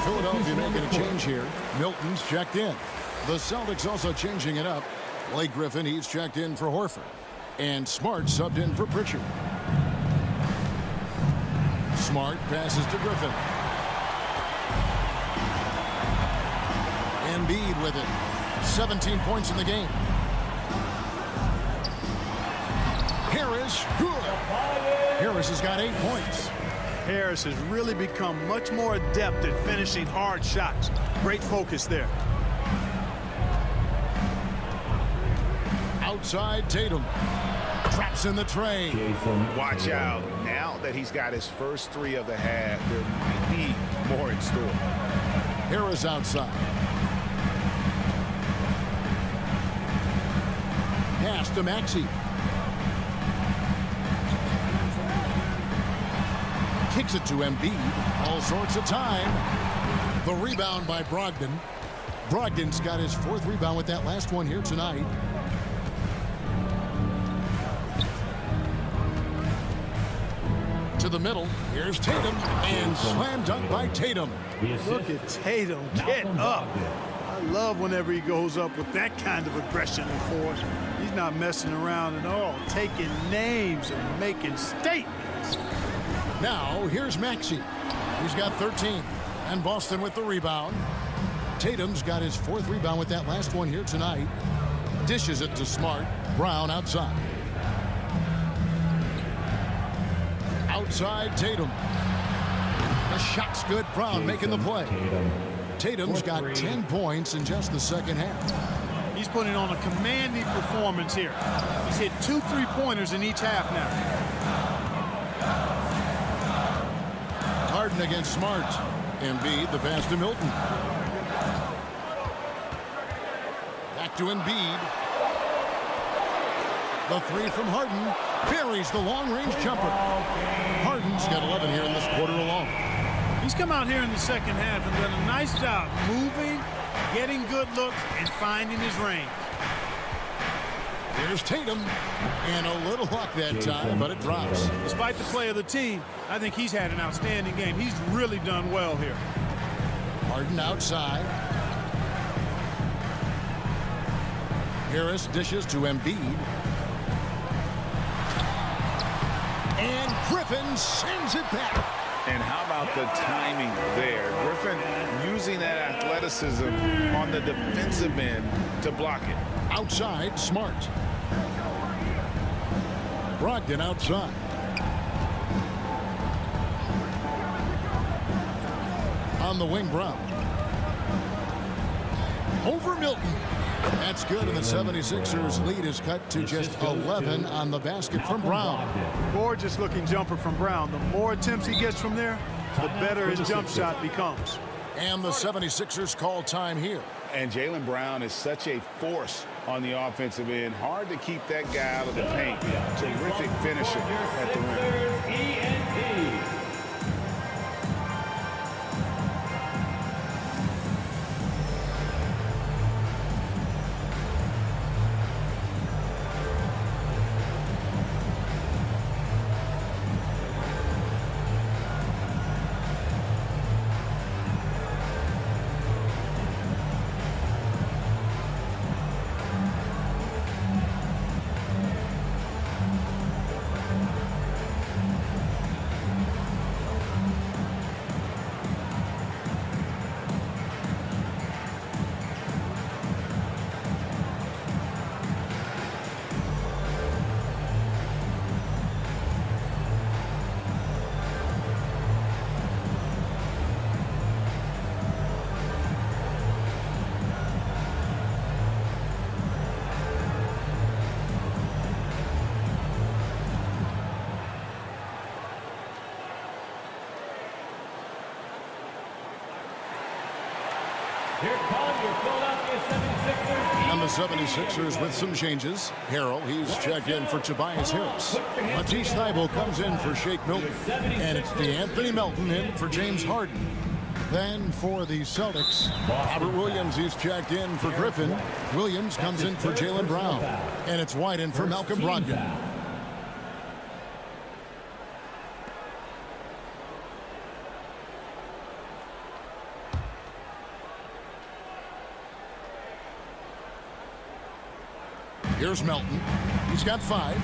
Philadelphia making a change here. Milton's checked in. The Celtics also changing it up. Blake Griffin, he's checked in for Horford. And Smart subbed in for Pritchard. Smart passes to Griffin. Embiid with it. 17 points in the game. Harris, good. Harris has got 8 points. Harris has really become much more adept at finishing hard shots. Great focus there. Outside Tatum. Traps in the tray. Watch out. Now that he's got his first 3 of the half, there might be more in store. Harris outside. Pass to Maxey. Kicks it to Embiid. All sorts of time. The rebound by Brogdon. Brogdon's got his 4th rebound with that last one here tonight. To the middle. Here's Tatum. And slam dunk by Tatum. Look at Tatum. Get up. I love whenever he goes up with that kind of aggression and force. He's not messing around at all. Taking names and making statements. Now, here's Maxey. He's got 13. And Boston with the rebound. Tatum's got his 4th rebound with that last one here tonight. Dishes it to Smart. Brown outside. Outside Tatum. The shot's good. Brown making the play. Tatum's got 10 points in just the second half. He's putting on a commanding performance here. He's hit 2 3-pointers in each half now. Harden against Smart. Embiid, the pass to Milton. Back to Embiid. The 3 from Harden. Buries the long-range jumper. Harden's got 11 here in this quarter alone. He's come out here in the second half and done a nice job moving, getting good looks, and finding his range. Here's Tatum. And a little luck that time, but it drops. Despite the play of the team, I think he's had an outstanding game. He's really done well here. Harden outside. Harris dishes to Embiid. And Griffin sends it back. And how about the timing there? Griffin using that athleticism on the defensive end to block it. Outside, Smart. Brogdon outside. On the wing, Brown. Over Milton. That's good, and the 76ers lead is cut to just 11 on the basket from Brown. Gorgeous looking jumper from Brown. The more attempts he gets from there, the better his jump shot becomes. And the 76ers call time here. And Jaylen Brown is such a force on the offensive end. Hard to keep that guy out of the paint. Terrific finisher at the rim. And the 76ers with some changes. Harrell, he's checked in for Tobias Harris. Matisse Thybulle comes in for Shake Milton. And it's DeAnthony Melton in for James Harden. Then for the Celtics, Robert Williams, he's checked in for Griffin. Williams comes in for Jaylen Brown. And it's White in for Malcolm Brogdon. Here's Melton. He's got 5.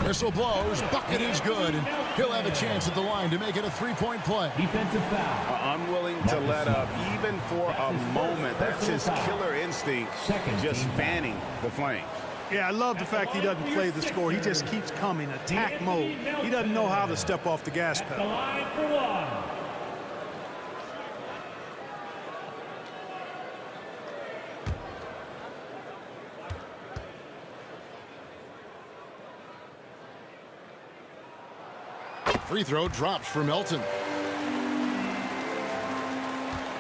Whistle blows. Bucket is good. And he'll have a chance at the line to make it a 3-point play. Defensive foul. Unwilling to let up, even for a moment. That's his killer instinct, just fanning the flames. Yeah, I love the fact he doesn't play the score. He just keeps coming, attack mode. He doesn't know how to step off the gas pedal. The line for one. Free throw drops for Melton.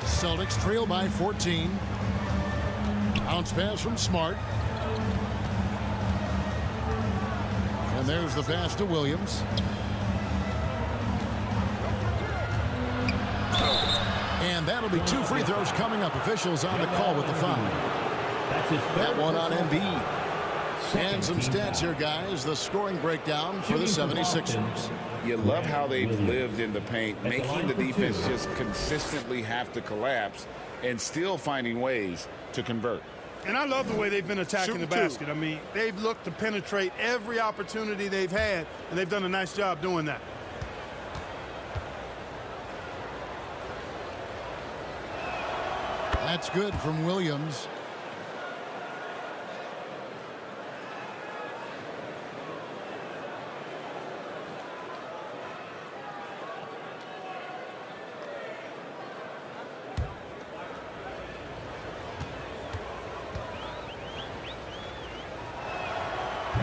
Celtics trail by 14. Bounce pass from Smart. And there's the pass to Williams. And that'll be 2 free throws coming up. Officials on the call with the foul. That one on Embiid. And some stats here, guys. The scoring breakdown for the 76ers. You love how they've lived in the paint, making the defense just consistently have to collapse and still finding ways to convert. And I love the way they've been attacking the basket. I mean, they've looked to penetrate every opportunity they've had, and they've done a nice job doing that. That's good from Williams.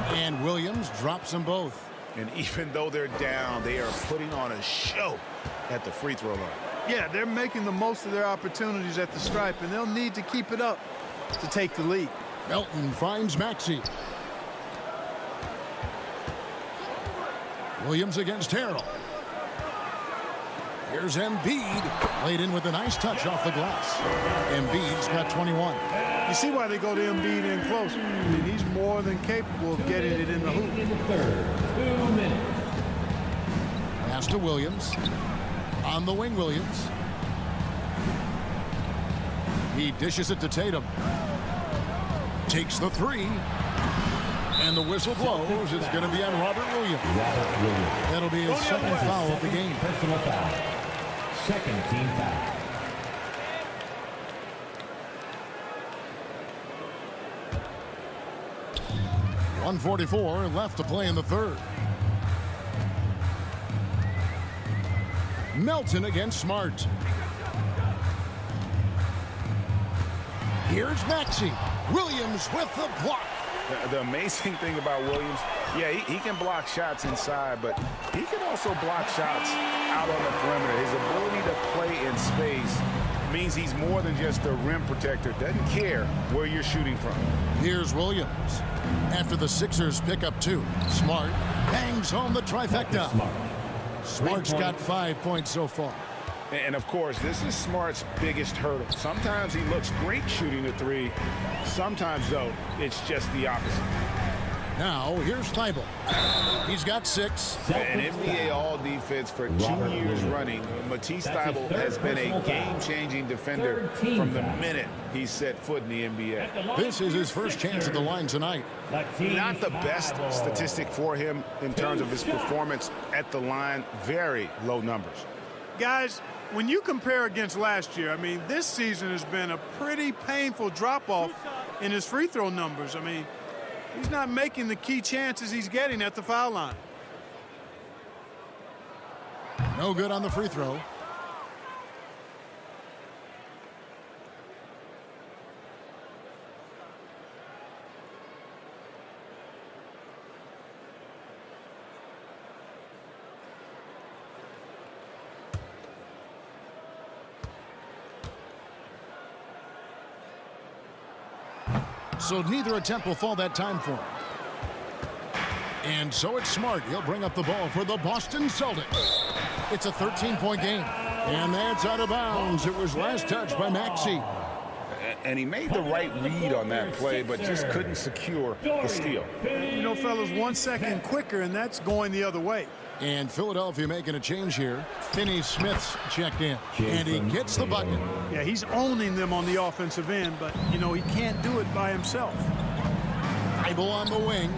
And Williams drops them both. And even though they're down, they are putting on a show at the free throw line. Yeah, they're making the most of their opportunities at the stripe, and they'll need to keep it up to take the lead. Melton finds Maxey. Williams against Harrell. Here's Embiid. Laid in with a nice touch off the glass. Embiid's got 21. You see why they go to Embiid in close. I mean, he's more than capable of getting it in the hoop. In the third, 2 minutes. Pass to Williams. On the wing, Williams. He dishes it to Tatum. Takes the 3. And the whistle blows. It's going to be on Robert Williams. That'll be his second foul of the game. Personal foul. Second team foul. .144 left to play in the third. Melton against Smart. Here's Maxey. Williams with the block. The amazing thing about Williams, yeah, he can block shots inside, but he can also block shots out on the perimeter. His ability to play in space means he's more than just a rim protector. Doesn't care where you're shooting from. Here's Williams. After the Sixers pick up 2, Smart bangs home the trifecta. Smart's got 5 points so far. And, of course, this is Smart's biggest hurdle. Sometimes he looks great shooting the 3. Sometimes, though, it's just the opposite. Now, here's Thibault. He's got 6. An NBA All-Defense for 2 years running. Matisse Thibault has been a game-changing defender from the minute he set foot in the NBA. This is his first chance at the line tonight. Not the best statistic for him in terms of his performance at the line. Very low numbers. Guys, when you compare against last year, I mean, this season has been a pretty painful drop-off in his free throw numbers. I mean, he's not making the key chances he's getting at the foul line. No good on the free throw. So neither attempt will fall that time for him. And so it's Smart. He'll bring up the ball for the Boston Celtics. It's a 13-point game. And that's out of bounds. It was last touched by Maxey. And he made the right read on that play, but just couldn't secure the steal. You know, fellas, 1 second quicker, and that's going the other way. And Philadelphia making a change here. Finney-Smith's checked in, and he gets the bucket. Yeah, he's owning them on the offensive end, but, you know, he can't do it by himself. Thibault on the wing.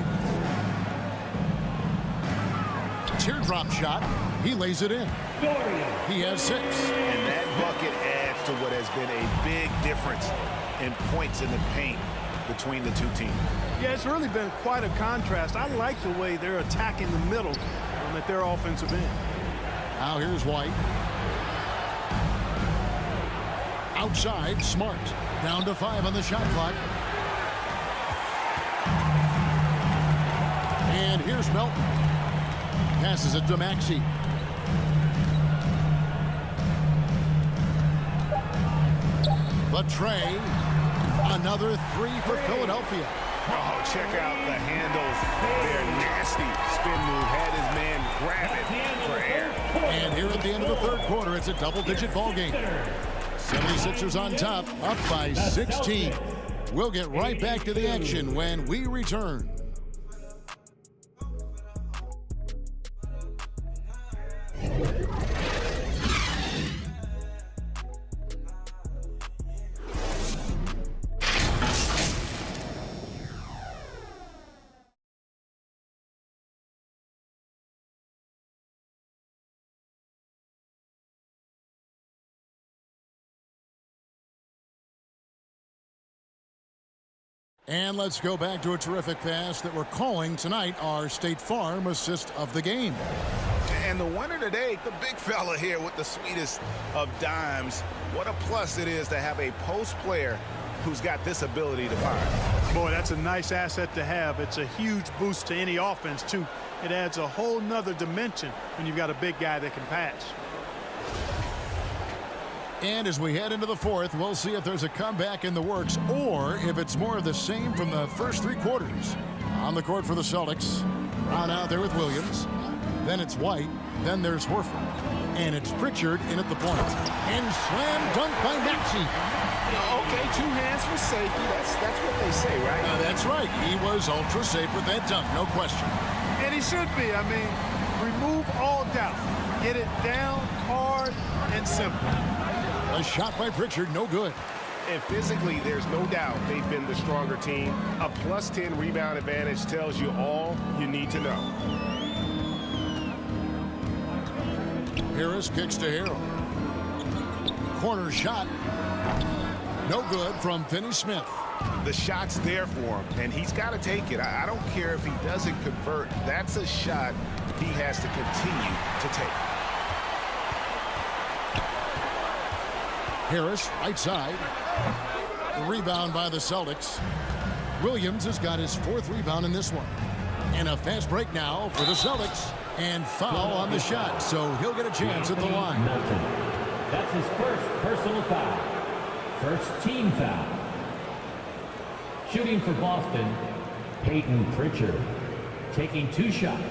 Teardrop shot. He lays it in. He has 6. And that bucket adds to what has been a big difference in points in the paint between the 2 teams. Yeah, it's really been quite a contrast. I like the way they're attacking the middle at their offensive end. Now here's White. Outside, Smart. Down to 5 on the shot clock. And here's Melton. Passes it to Maxey. The tray. Another 3 for Philadelphia. Oh, check out the handles. They're nasty. Spin move. Had his man grab it for air. And here at the end of the 3rd quarter, it's a double-digit ball game. 76ers on top, up by 16. We'll get right back to the action when we return. And let's go back to a terrific pass that we're calling tonight our State Farm assist of the game. And the winner today, the big fella here with the sweetest of dimes. What a plus it is to have a post player who's got this ability to fire. Boy, that's a nice asset to have. It's a huge boost to any offense, too. It adds a whole nother dimension when you've got a big guy that can pass. And as we head into the 4th, we'll see if there's a comeback in the works or if it's more of the same from the first 3 quarters. On the court for the Celtics. Brown out there with Williams. Then it's White. Then there's Horford. And it's Pritchard in at the point. And slam dunk by Maxey. Okay, 2 hands for safety. That's what they say, right? That's right. He was ultra safe with that dunk, no question. And he should be. I mean, remove all doubt. Get it down, hard, and simple. A shot by Pritchard, no good. And physically, there's no doubt they've been the stronger team. A plus 10 rebound advantage tells you all you need to know. Harris kicks to Harrell. Corner shot. No good from Finney-Smith. The shot's there for him, and he's got to take it. I don't care if he doesn't convert. That's a shot he has to continue to take. Harris, right side. The rebound by the Celtics. Williams has got his 4th rebound in this one. And a fast break now for the Celtics. And foul on the shot, so he'll get a chance at the line. That's his first personal foul. First team foul. Shooting for Boston, Peyton Pritchard. Taking 2 shots.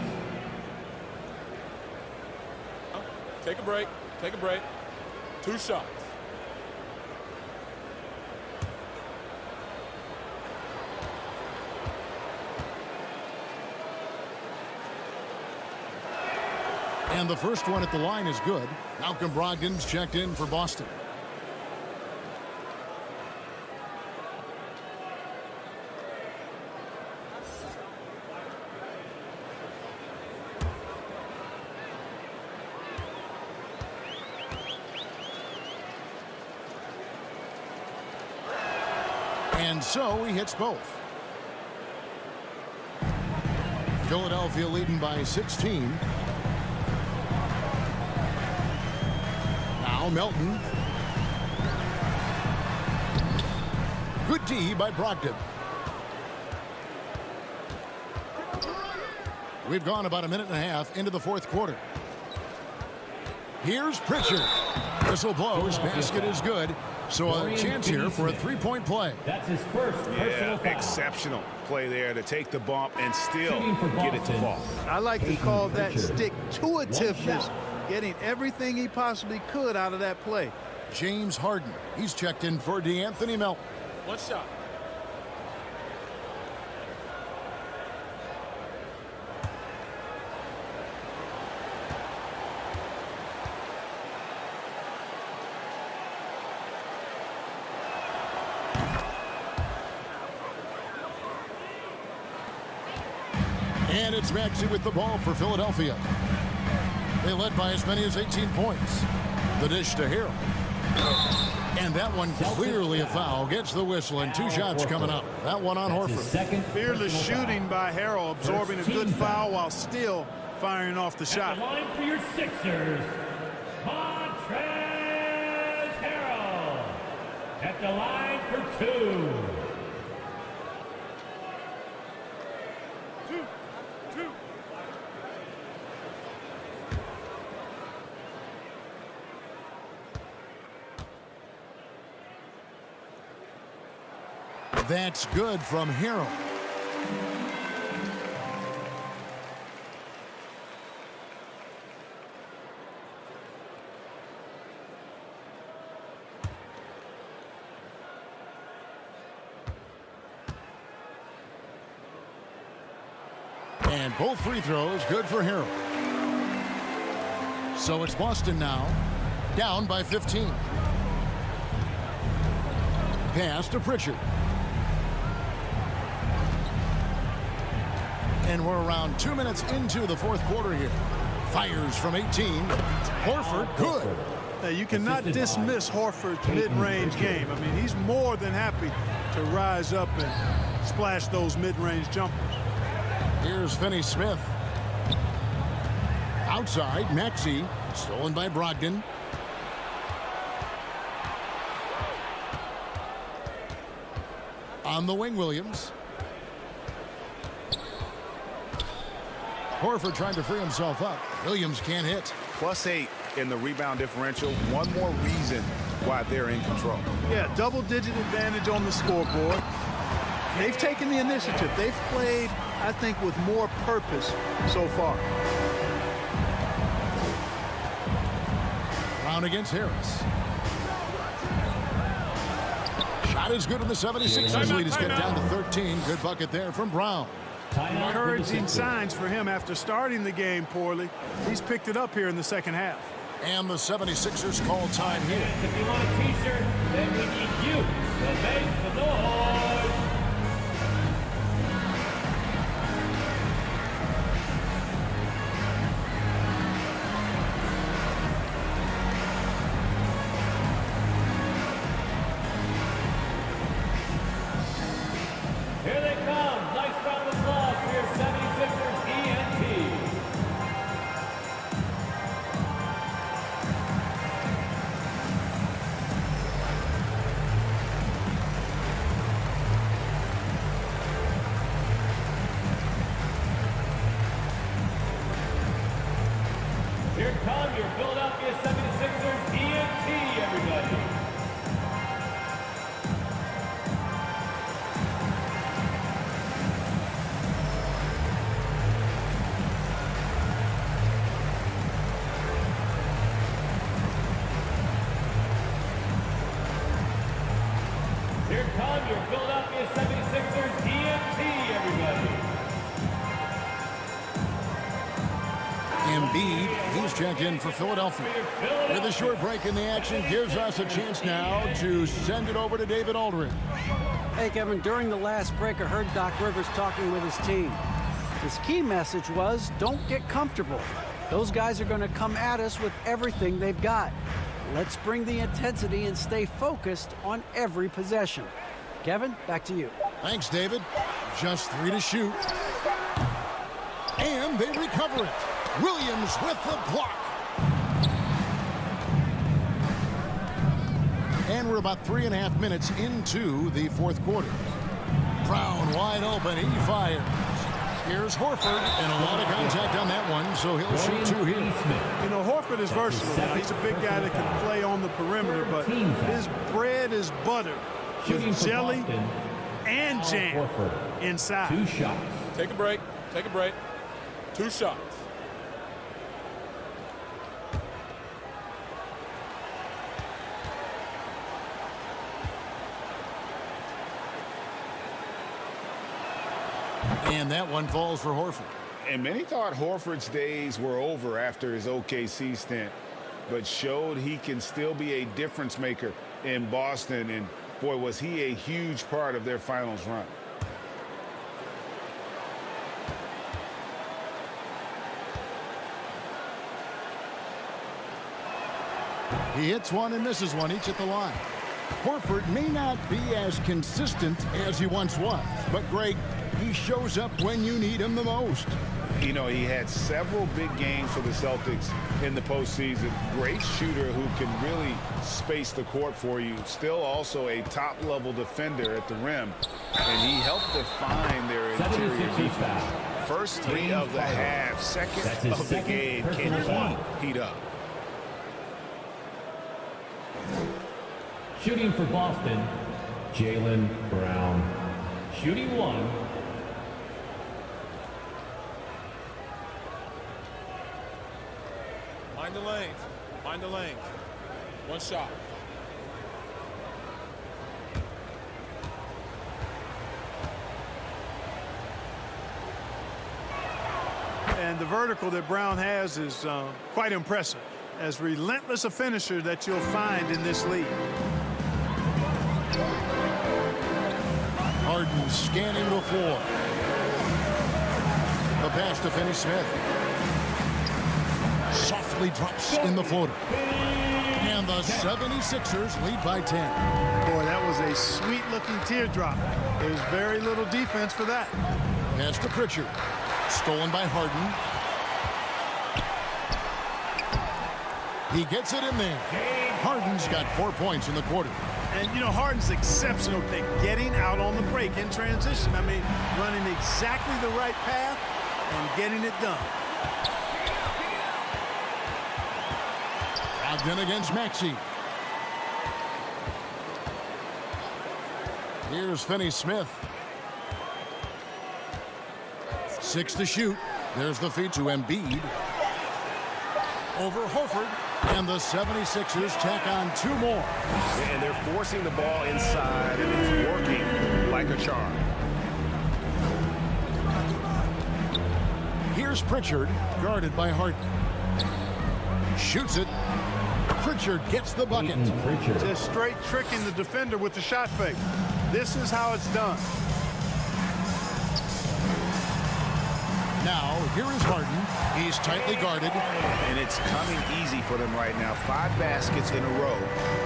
Take a break. Take a break. 2 shots. And the first one at the line is good. Malcolm Brogdon's checked in for Boston. And so he hits both. Philadelphia leading by 16. Now Melton. Good D by Brogdon. We've gone about a minute and a half into the 4th quarter. Here's Pritchard. Whistle blows. Basket is good. So a chance here for a 3-point play. That's his first personal foul. Exceptional play there to take the bump and still get it to fall. I like to call that stick-to-itiveness, getting everything he possibly could out of that play. James Harden. He's checked in for DeAnthony Melton. 1 shot. And it's Maxey with the ball for Philadelphia. They led by as many as 18 points. The dish to Harrell. And that one clearly a foul. Gets the whistle and 2 shots coming up. That one on Horford. Fearless shooting by Harrell, absorbing a good foul while still firing off the shot. At the line for your Sixers, Montrezl Harrell. At the line for 2. That's good from Harrell. And both free throws good for Harrell. So it's Boston now, down by 15. Pass to Pritchard. And we're around 2 minutes into the 4th quarter here. Fires from 18. Horford, good. Now, you cannot dismiss Horford's mid-range game. I mean, he's more than happy to rise up and splash those mid-range jumpers. Here's Finney-Smith. Outside, Maxey. Stolen by Brogdon. On the wing, Williams. Horford trying to free himself up. Williams can't hit. +8 in the rebound differential. One more reason why they're in control. Yeah, double-digit advantage on the scoreboard. They've taken the initiative. They've played, I think, with more purpose so far. Brown against Harris. Shot is good in the 76ers lead. It's got down to 13. Good bucket there from Brown. Encouraging signs for him after starting the game poorly. He's picked it up here in the 2nd half. And the 76ers call time here. If you want a t-shirt, then we need you to make the noise. Here they come. Nice round of applause for your 76ers ENT. come your Philadelphia 76ers EMT, everybody. Embiid, he's checked in for Philadelphia. With a short break in the action, gives us a chance now to send it over to David Aldridge. Hey, Kevin, during the last break, I heard Doc Rivers talking with his team. His key message was, don't get comfortable. Those guys are going to come at us with everything they've got. Let's bring the intensity and stay focused on every possession. Kevin, back to you. Thanks, David. Just 3 to shoot. And they recover it. Williams with the block. And we're about 3.5 minutes into the fourth quarter. Brown wide open. He fires. Here's Horford, and a lot of contact on that one, so he'll shoot 2 here. You know, Horford is versatile. He's a big guy that can play on the perimeter, but his bread is butter with jelly and jam inside. 2 shots. Take a break. Take a break. 2 shots. And that one falls for Horford. And many thought Horford's days were over after his OKC stint, but showed he can still be a difference maker in Boston. And boy, was he a huge part of their finals run. He hits one and misses one, each at the line. Horford may not be as consistent as he once was, but Greg, he shows up when you need him the most. You know, he had several big games for the Celtics in the postseason. Great shooter who can really space the court for you. Still also a top-level defender at the rim. And he helped define their interior defense. First 3 of the half, second of the game. Can he heat up? Shooting for Boston, Jaylen Brown. Shooting 1. Mind the lanes. Mind the lanes. 1 shot. And the vertical that Brown has is quite impressive. As relentless a finisher that you'll find in this league. Harden scanning the floor. The pass to Finney-Smith. Softly drops in the floater. And the 76ers lead by 10. Boy, that was a sweet-looking teardrop. There's very little defense for that. Pass to Pritchard. Stolen by Harden. He gets it in there. Harden's got 4 points in the quarter. And, you know, Harden's exceptional at getting out on the break in transition. I mean, running exactly the right path and getting it done. Ogden against Maxey. Here's Finney-Smith. 6 to shoot. There's the feed to Embiid. Over Horford. And the 76ers tack on 2 more. And they're forcing the ball inside, and it's working like a charm. Here's Pritchard, guarded by Harden. Shoots it. Pritchard gets the bucket. Just straight tricking the defender with the shot fake. This is how it's done. Now, here is Harden. He's tightly guarded. And it's coming easy for them right now. 5 baskets in a row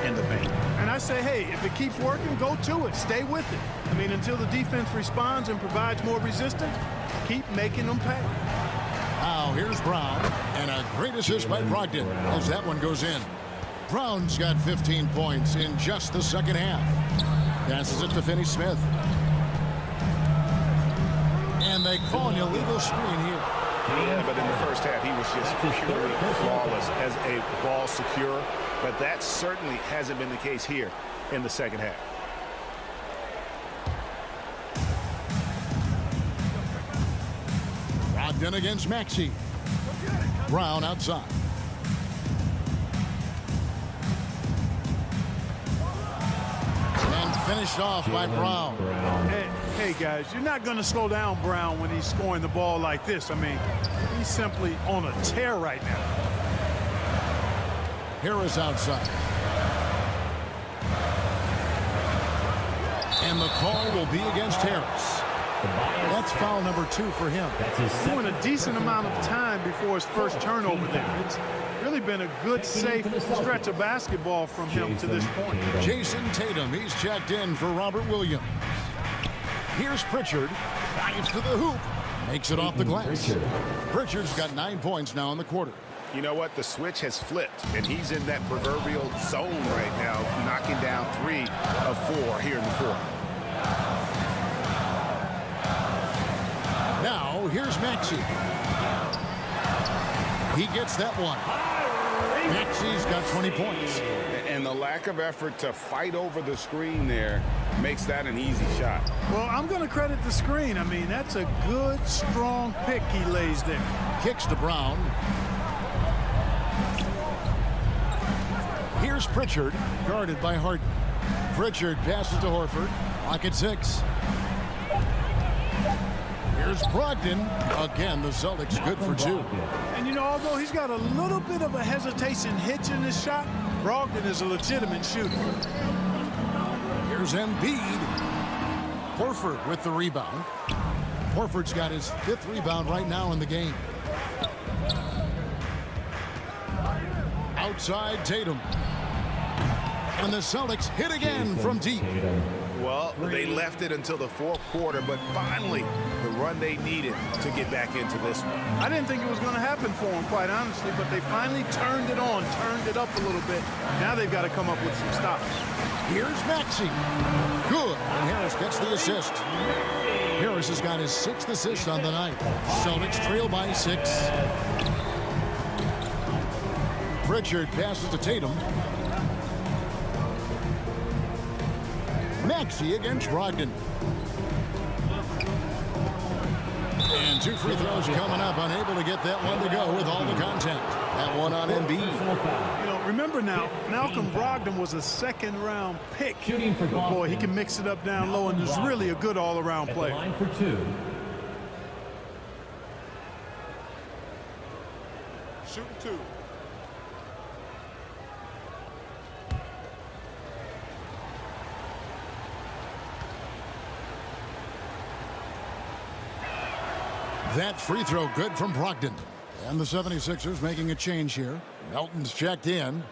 in the paint. And I say, hey, if it keeps working, go to it. Stay with it. I mean, until the defense responds and provides more resistance, keep making them pay. Now, here's Brown. And a great assist by Brogdon as that one goes in. Brown's got 15 points in just the second half. Passes it to Finney-Smith. And they call an illegal screen here. Yeah, but in the first half, he was just purely flawless as a ball secure. But that certainly hasn't been the case here in the second half. Brogdon against Maxey. Brown outside. And Finished off by Brown. Hey, guys, you're not going to slow down Brown when he's scoring the ball like this. I mean, he's simply on a tear right now. Harris outside. And the call will be against Harris. That's foul number 2 for him. Doing a decent amount of time before his first turnover there. It's really been a good, safe stretch of basketball from him to this point. Jason Tatum, he's checked in for Robert Williams. Here's Pritchard, dives to the hoop, makes it off the glass. Pritchard's got 9 points now in the quarter. You know what? The switch has flipped, and he's in that proverbial zone right now, knocking down 3 of 4 here in the fourth. Now, here's Maxey. He gets that one. Maxey's got 20 points. And the lack of effort to fight over the screen there makes that an easy shot. Well, I'm going to credit the screen. I mean, that's a good, strong pick he lays there. Kicks to Brown. Here's Pritchard, guarded by Harden. Pritchard passes to Horford. Lock at 6. Here's Brogdon. Again, the Celtics good for 2. And, you know, although he's got a little bit of a hesitation hitch in his shot, Brogdon is a legitimate shooter. Here's Embiid. Horford with the rebound. Horford's got his 5th rebound right now in the game. Outside Tatum. And the Celtics hit again from deep. Well, they left it until the fourth quarter, but finally the run they needed to get back into this one. I didn't think it was going to happen for them, quite honestly, but they finally turned it on, turned it up a little bit. Now they've got to come up with some stops. Here's Maxey. Good. And Harris gets the assist. Harris has got his 6th assist on the night. Celtics trail by 6. Pritchard passes to Tatum. Maxey against Brogdon. And 2 free throws coming up. Unable to get that one to go with all the contact. That one on Embiid. You know, remember now, Malcolm Brogdon was a 2nd-round pick. But boy, he can mix it up down low and is really a good all-around player. Line for 2. Shooting 2. That free throw good from Brogdon. And the 76ers making a change here. Melton's checked in.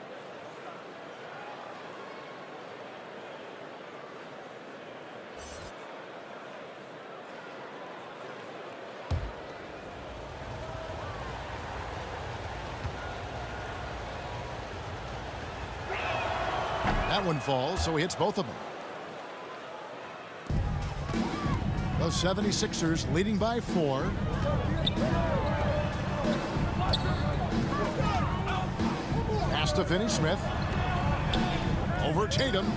That one falls, so he hits both of them. The 76ers leading by 4. Pass to Finney-Smith. Over Tatum.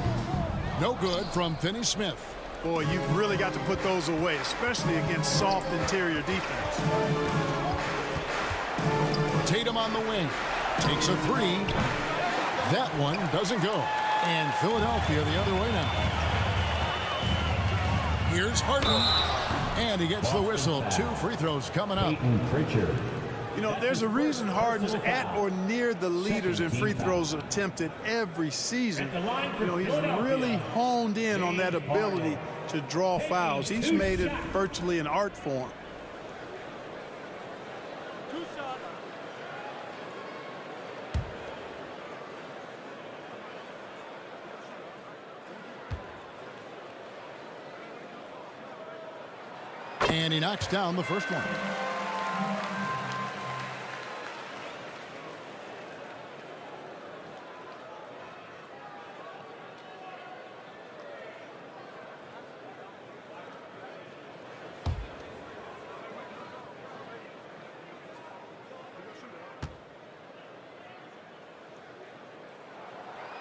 No good from Finney-Smith. Boy, you've really got to put those away, especially against soft interior defense. Tatum on the wing. Takes a 3. That one doesn't go. And Philadelphia the other way now. Here's Harden. And he gets the whistle. 2 free throws coming up. You know, there's a reason Harden's at or near the leaders in free throws attempted every season. You know, he's really honed in on that ability to draw fouls. He's made it virtually an art form. And he knocks down the first one.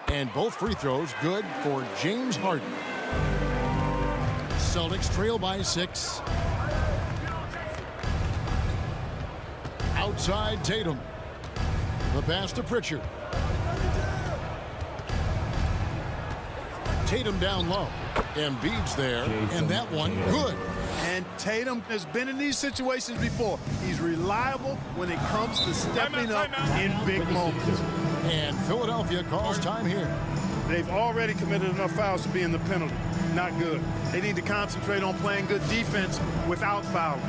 And both free throws good for James Harden. Celtics trail by 6. Outside Tatum. The pass to Pritchard. Tatum down low. Embiid's there, and that one good. And Tatum has been in these situations before. He's reliable when it comes to stepping up in big moments. And Philadelphia calls time here. They've already committed enough fouls to be in the penalty. Not good. They need to concentrate on playing good defense without fouling.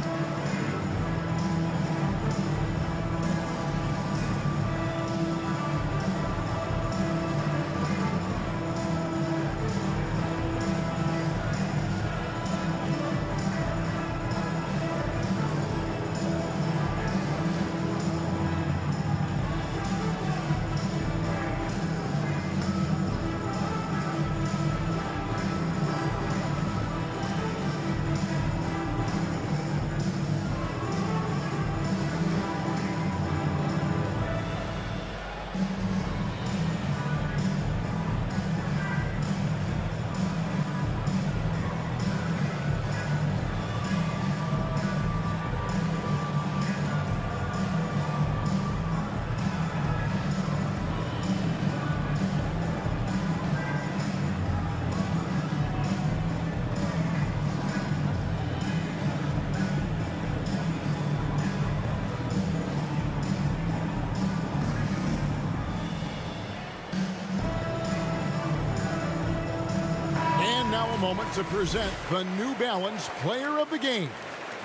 Now a moment to present the New Balance Player of the Game,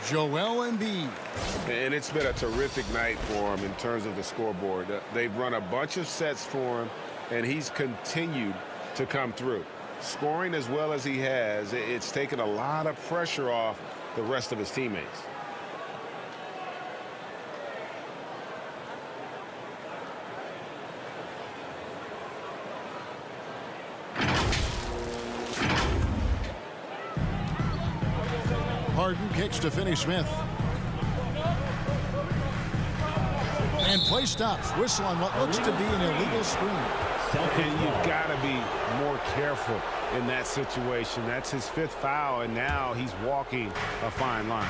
Joel Embiid. And it's been a terrific night for him in terms of the scoreboard. They've run a bunch of sets for him, and he's continued to come through. Scoring as well as he has, it's taken a lot of pressure off the rest of his teammates. Harden kicks to Finney-Smith. And play stops. Whistle on what looks to be an illegal screen. And you've got to be more careful in that situation. That's his 5th foul, and now he's walking a fine line.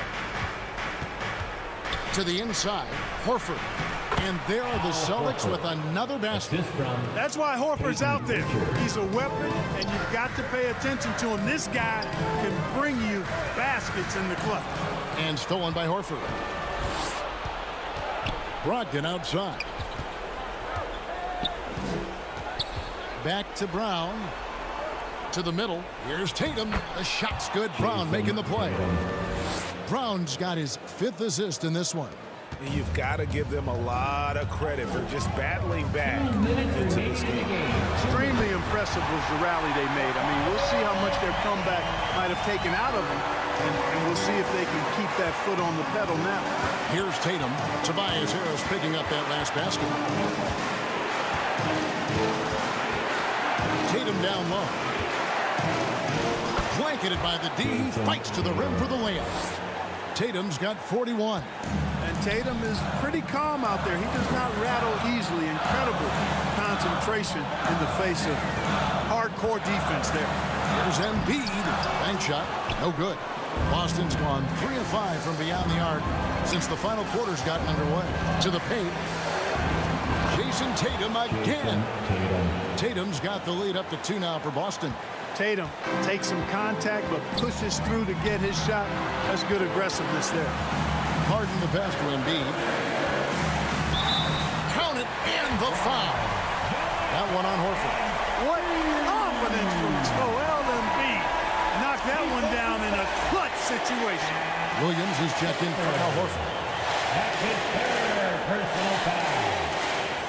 To the inside, Horford. And there are the Celtics with another basket. That's why Horford's out there. He's a weapon, and you've got to pay attention to him. This guy can bring you baskets in the clutch. And stolen by Horford. Brogdon outside. Back to Brown. To the middle. Here's Tatum. The shot's good. Brown making the play. Brown's got his 5th assist in this one. You've got to give them a lot of credit for just battling back into this game. Extremely impressive was the rally they made. I mean, we'll see how much their comeback might have taken out of them, and we'll see if they can keep that foot on the pedal now. Here's Tatum. Tobias Harris picking up that last basket. Tatum down low. Blanketed by the D. Fights to the rim for the layup. Tatum's got 41. And Tatum is pretty calm out there. He does not rattle easily. Incredible concentration in the face of hardcore defense there. Here's Embiid. Bank shot. No good. Boston's gone 3 of 5 from beyond the arc since the final quarter's gotten underway. To the paint. Jason Tatum again. Tatum's got the lead up to 2 now for Boston. Tatum takes some contact but pushes through to get his shot. That's good aggressiveness there. Harden the pass to Embiid. Count it and the foul. That one on Horford. What confidence from Joel Embiid. Knocked that one down in a clutch situation. Williams is checked in for Al Horford. That's his 3rd personal foul.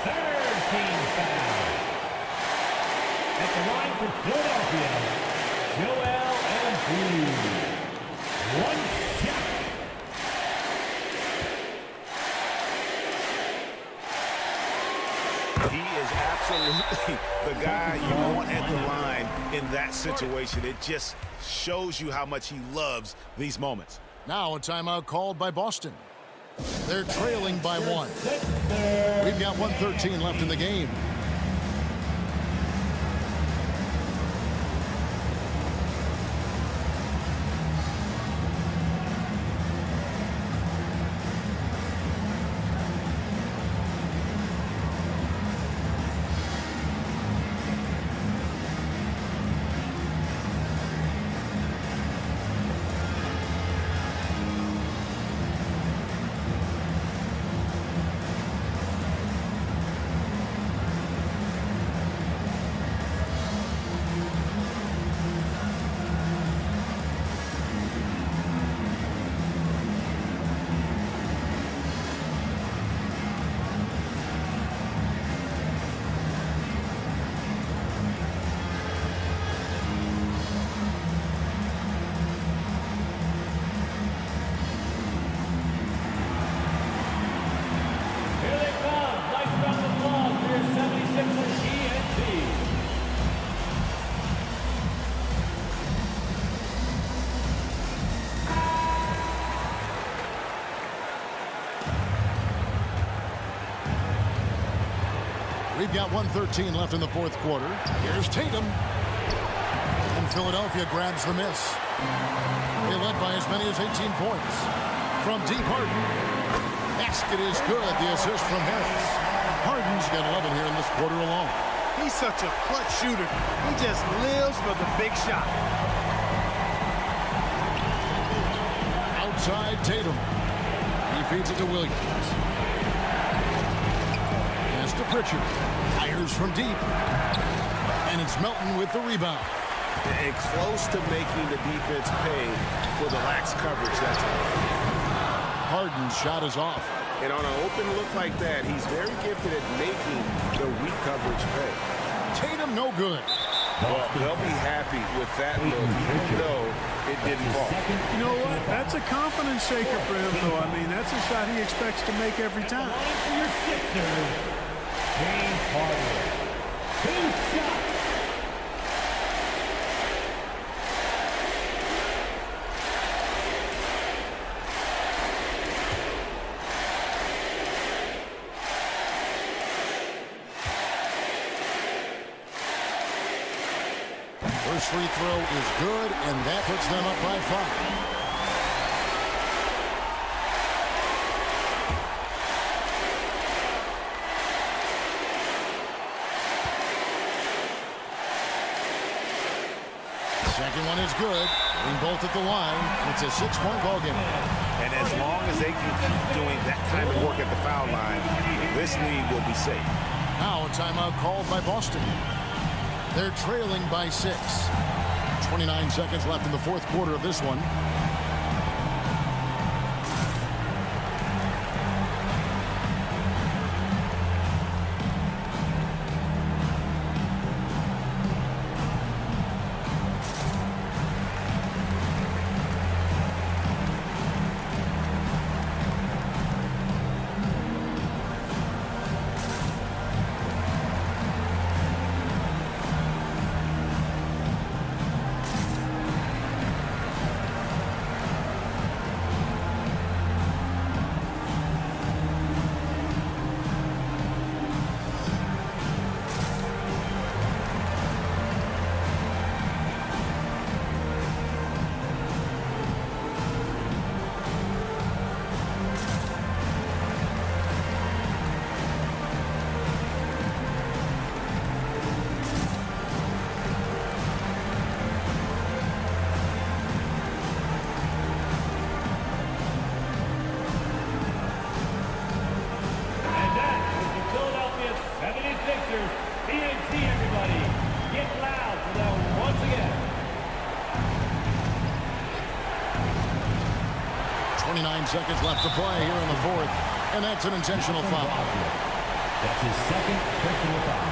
3rd team foul. At the line for Philadelphia, Joel Embiid. 1 shot. He is absolutely the guy you want at the line in that situation. It just shows you how much he loves these moments. Now a timeout called by Boston. They're trailing by 1. We've got 1:13 left in the game. We've got 1:13 left in the fourth quarter. Here's Tatum. And Philadelphia grabs the miss. They led by as many as 18 points. From deep, Harden. Basket is good. The assist from Harris. Harden's got 11 here in this quarter alone. He's such a clutch shooter. He just lives for the big shot. Outside Tatum. He feeds it to Williams. Pass to Pritchard. Fires from deep. And it's Melton with the rebound. And close to making the defense pay for the lax coverage that's Harden's shot is off. And on an open look like that, he's very gifted at making the weak coverage pay. Tatum no good. Well, they'll be happy with that look, even though it didn't fall. You know what? That's a confidence shaker for him, though. I mean, that's a shot he expects to make every time. For your Sixers, James Harden. 2 shots. First free throw is good, and that puts them up by 5. Second one is good. Being both at the line. It's a 6-point ball game. And as long as they can keep doing that kind of work at the foul line, this league will be safe. Now a timeout called by Boston. They're trailing by 6. 29 seconds left in the fourth quarter of this one. Everybody, get loud for them once again. 29 seconds left to play here in the fourth, and that's an intentional foul. That's his second personal foul.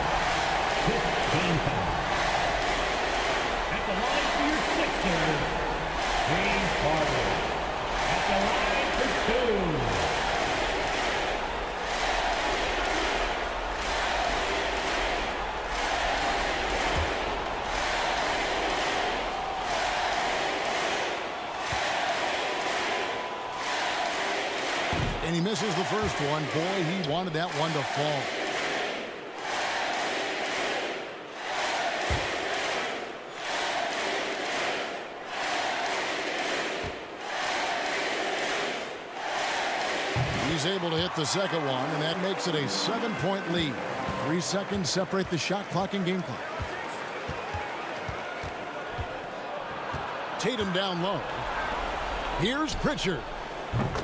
15 foul. At the line for your Sixers, James Harden. At the line for 2. And he misses the first one. Boy, he wanted that one to fall. He's able to hit the second one, and that makes it a 7-point lead. 3 seconds separate the shot clock and game clock. Tatum down low. Here's Pritchard.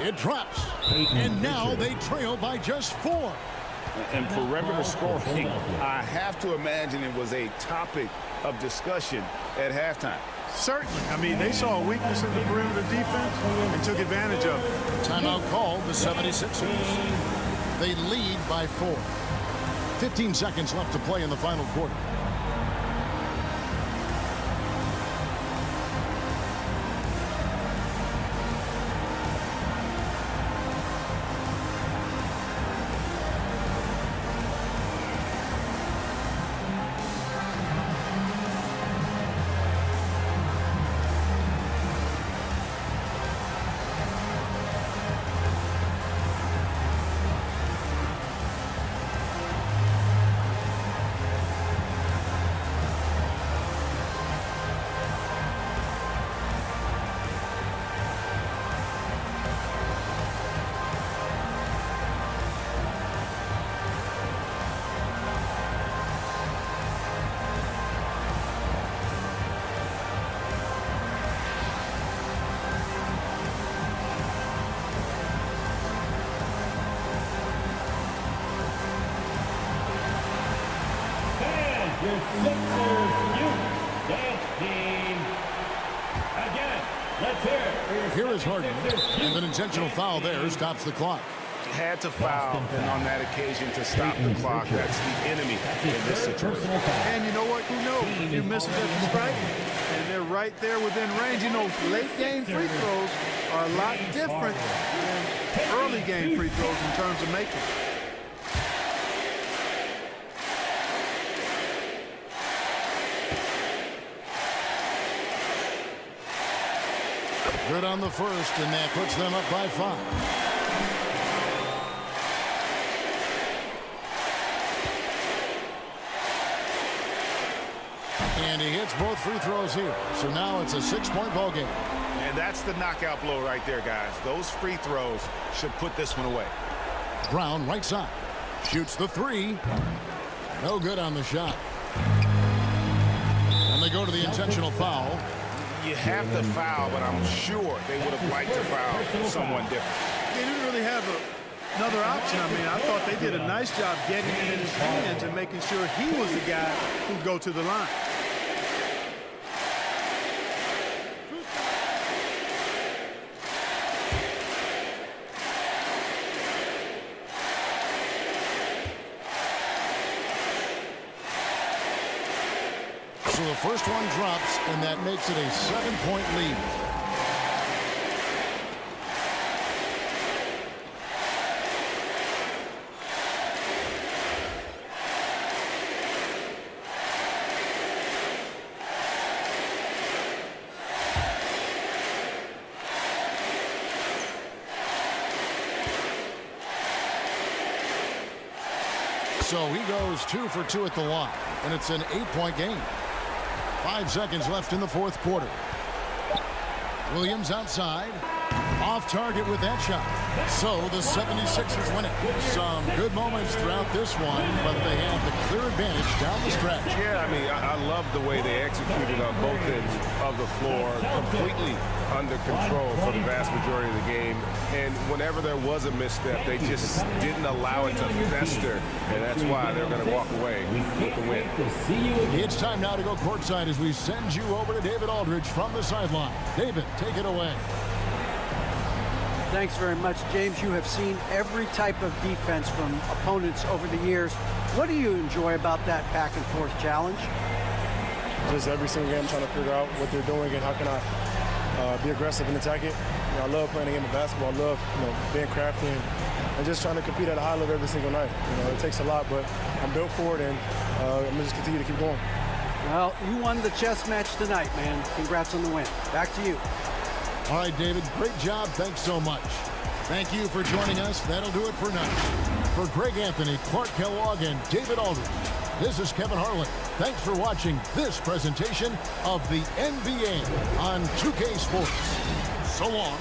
It drops. And now they trail by just 4. And perimeter scoring, I have to imagine it was a topic of discussion at halftime. Certainly. I mean, they saw a weakness in the perimeter defense and took advantage of it. Timeout called the 76ers. They lead by 4. 15 seconds left to play in the final quarter. Sixers Youth Dance Team. Again, let's hear it for your Here is Harden, and an intentional foul there stops the clock. Had to foul, and on that occasion to stop the clock. That's the enemy in this situation. And you know what? Who knows? If you miss it at the stripe, and they're right there within range. You know, late game free throws are a lot different than early game free throws in terms of making. Good on the first, and that puts them up by 5. And he hits both free throws here. So now it's a 6-point ball game. And that's the knockout blow right there, guys. Those free throws should put this one away. Brown right side. Shoots the 3. No good on the shot. And they go to the intentional foul. You have to foul, but I'm sure they would have liked to foul someone different. They didn't really have another option. I mean, I thought they did a nice job getting it in his hands and making sure he was the guy who'd go to the line. So the first one drops, and that makes it a 7-point lead. So he goes 2 for 2 at the line, and it's an 8-point game. 5 seconds left in the fourth quarter. Williams outside. Off target with that shot. So the 76ers win it. Some good moments throughout this one, but they have the clear advantage down the stretch. Yeah, I mean, I love the way they executed on both ends of the floor. Completely under control for the vast majority of the game. And whenever there was a misstep, they just didn't allow it to fester. And that's why they're going to walk away with the win. It's time now to go courtside as we send you over to David Aldridge from the sideline. David, take it away. Thanks very much, James. You have seen every type of defense from opponents over the years. What do you enjoy about that back and forth challenge? Just every single game trying to figure out what they're doing and how can I be aggressive and attack it. You know, I love playing the game of basketball. I love being crafty and just trying to compete at a high level every single night. You know, it takes a lot, but I'm built for it, and I'm going to just continue to keep going. Well, you won the chess match tonight, man. Congrats on the win. Back to you. All right, David, great job. Thanks so much. Thank you for joining us. That'll do it for now. For Greg Anthony, Clark Kellogg, and David Aldridge, this is Kevin Harlan. Thanks for watching this presentation of the NBA on 2K Sports. So long.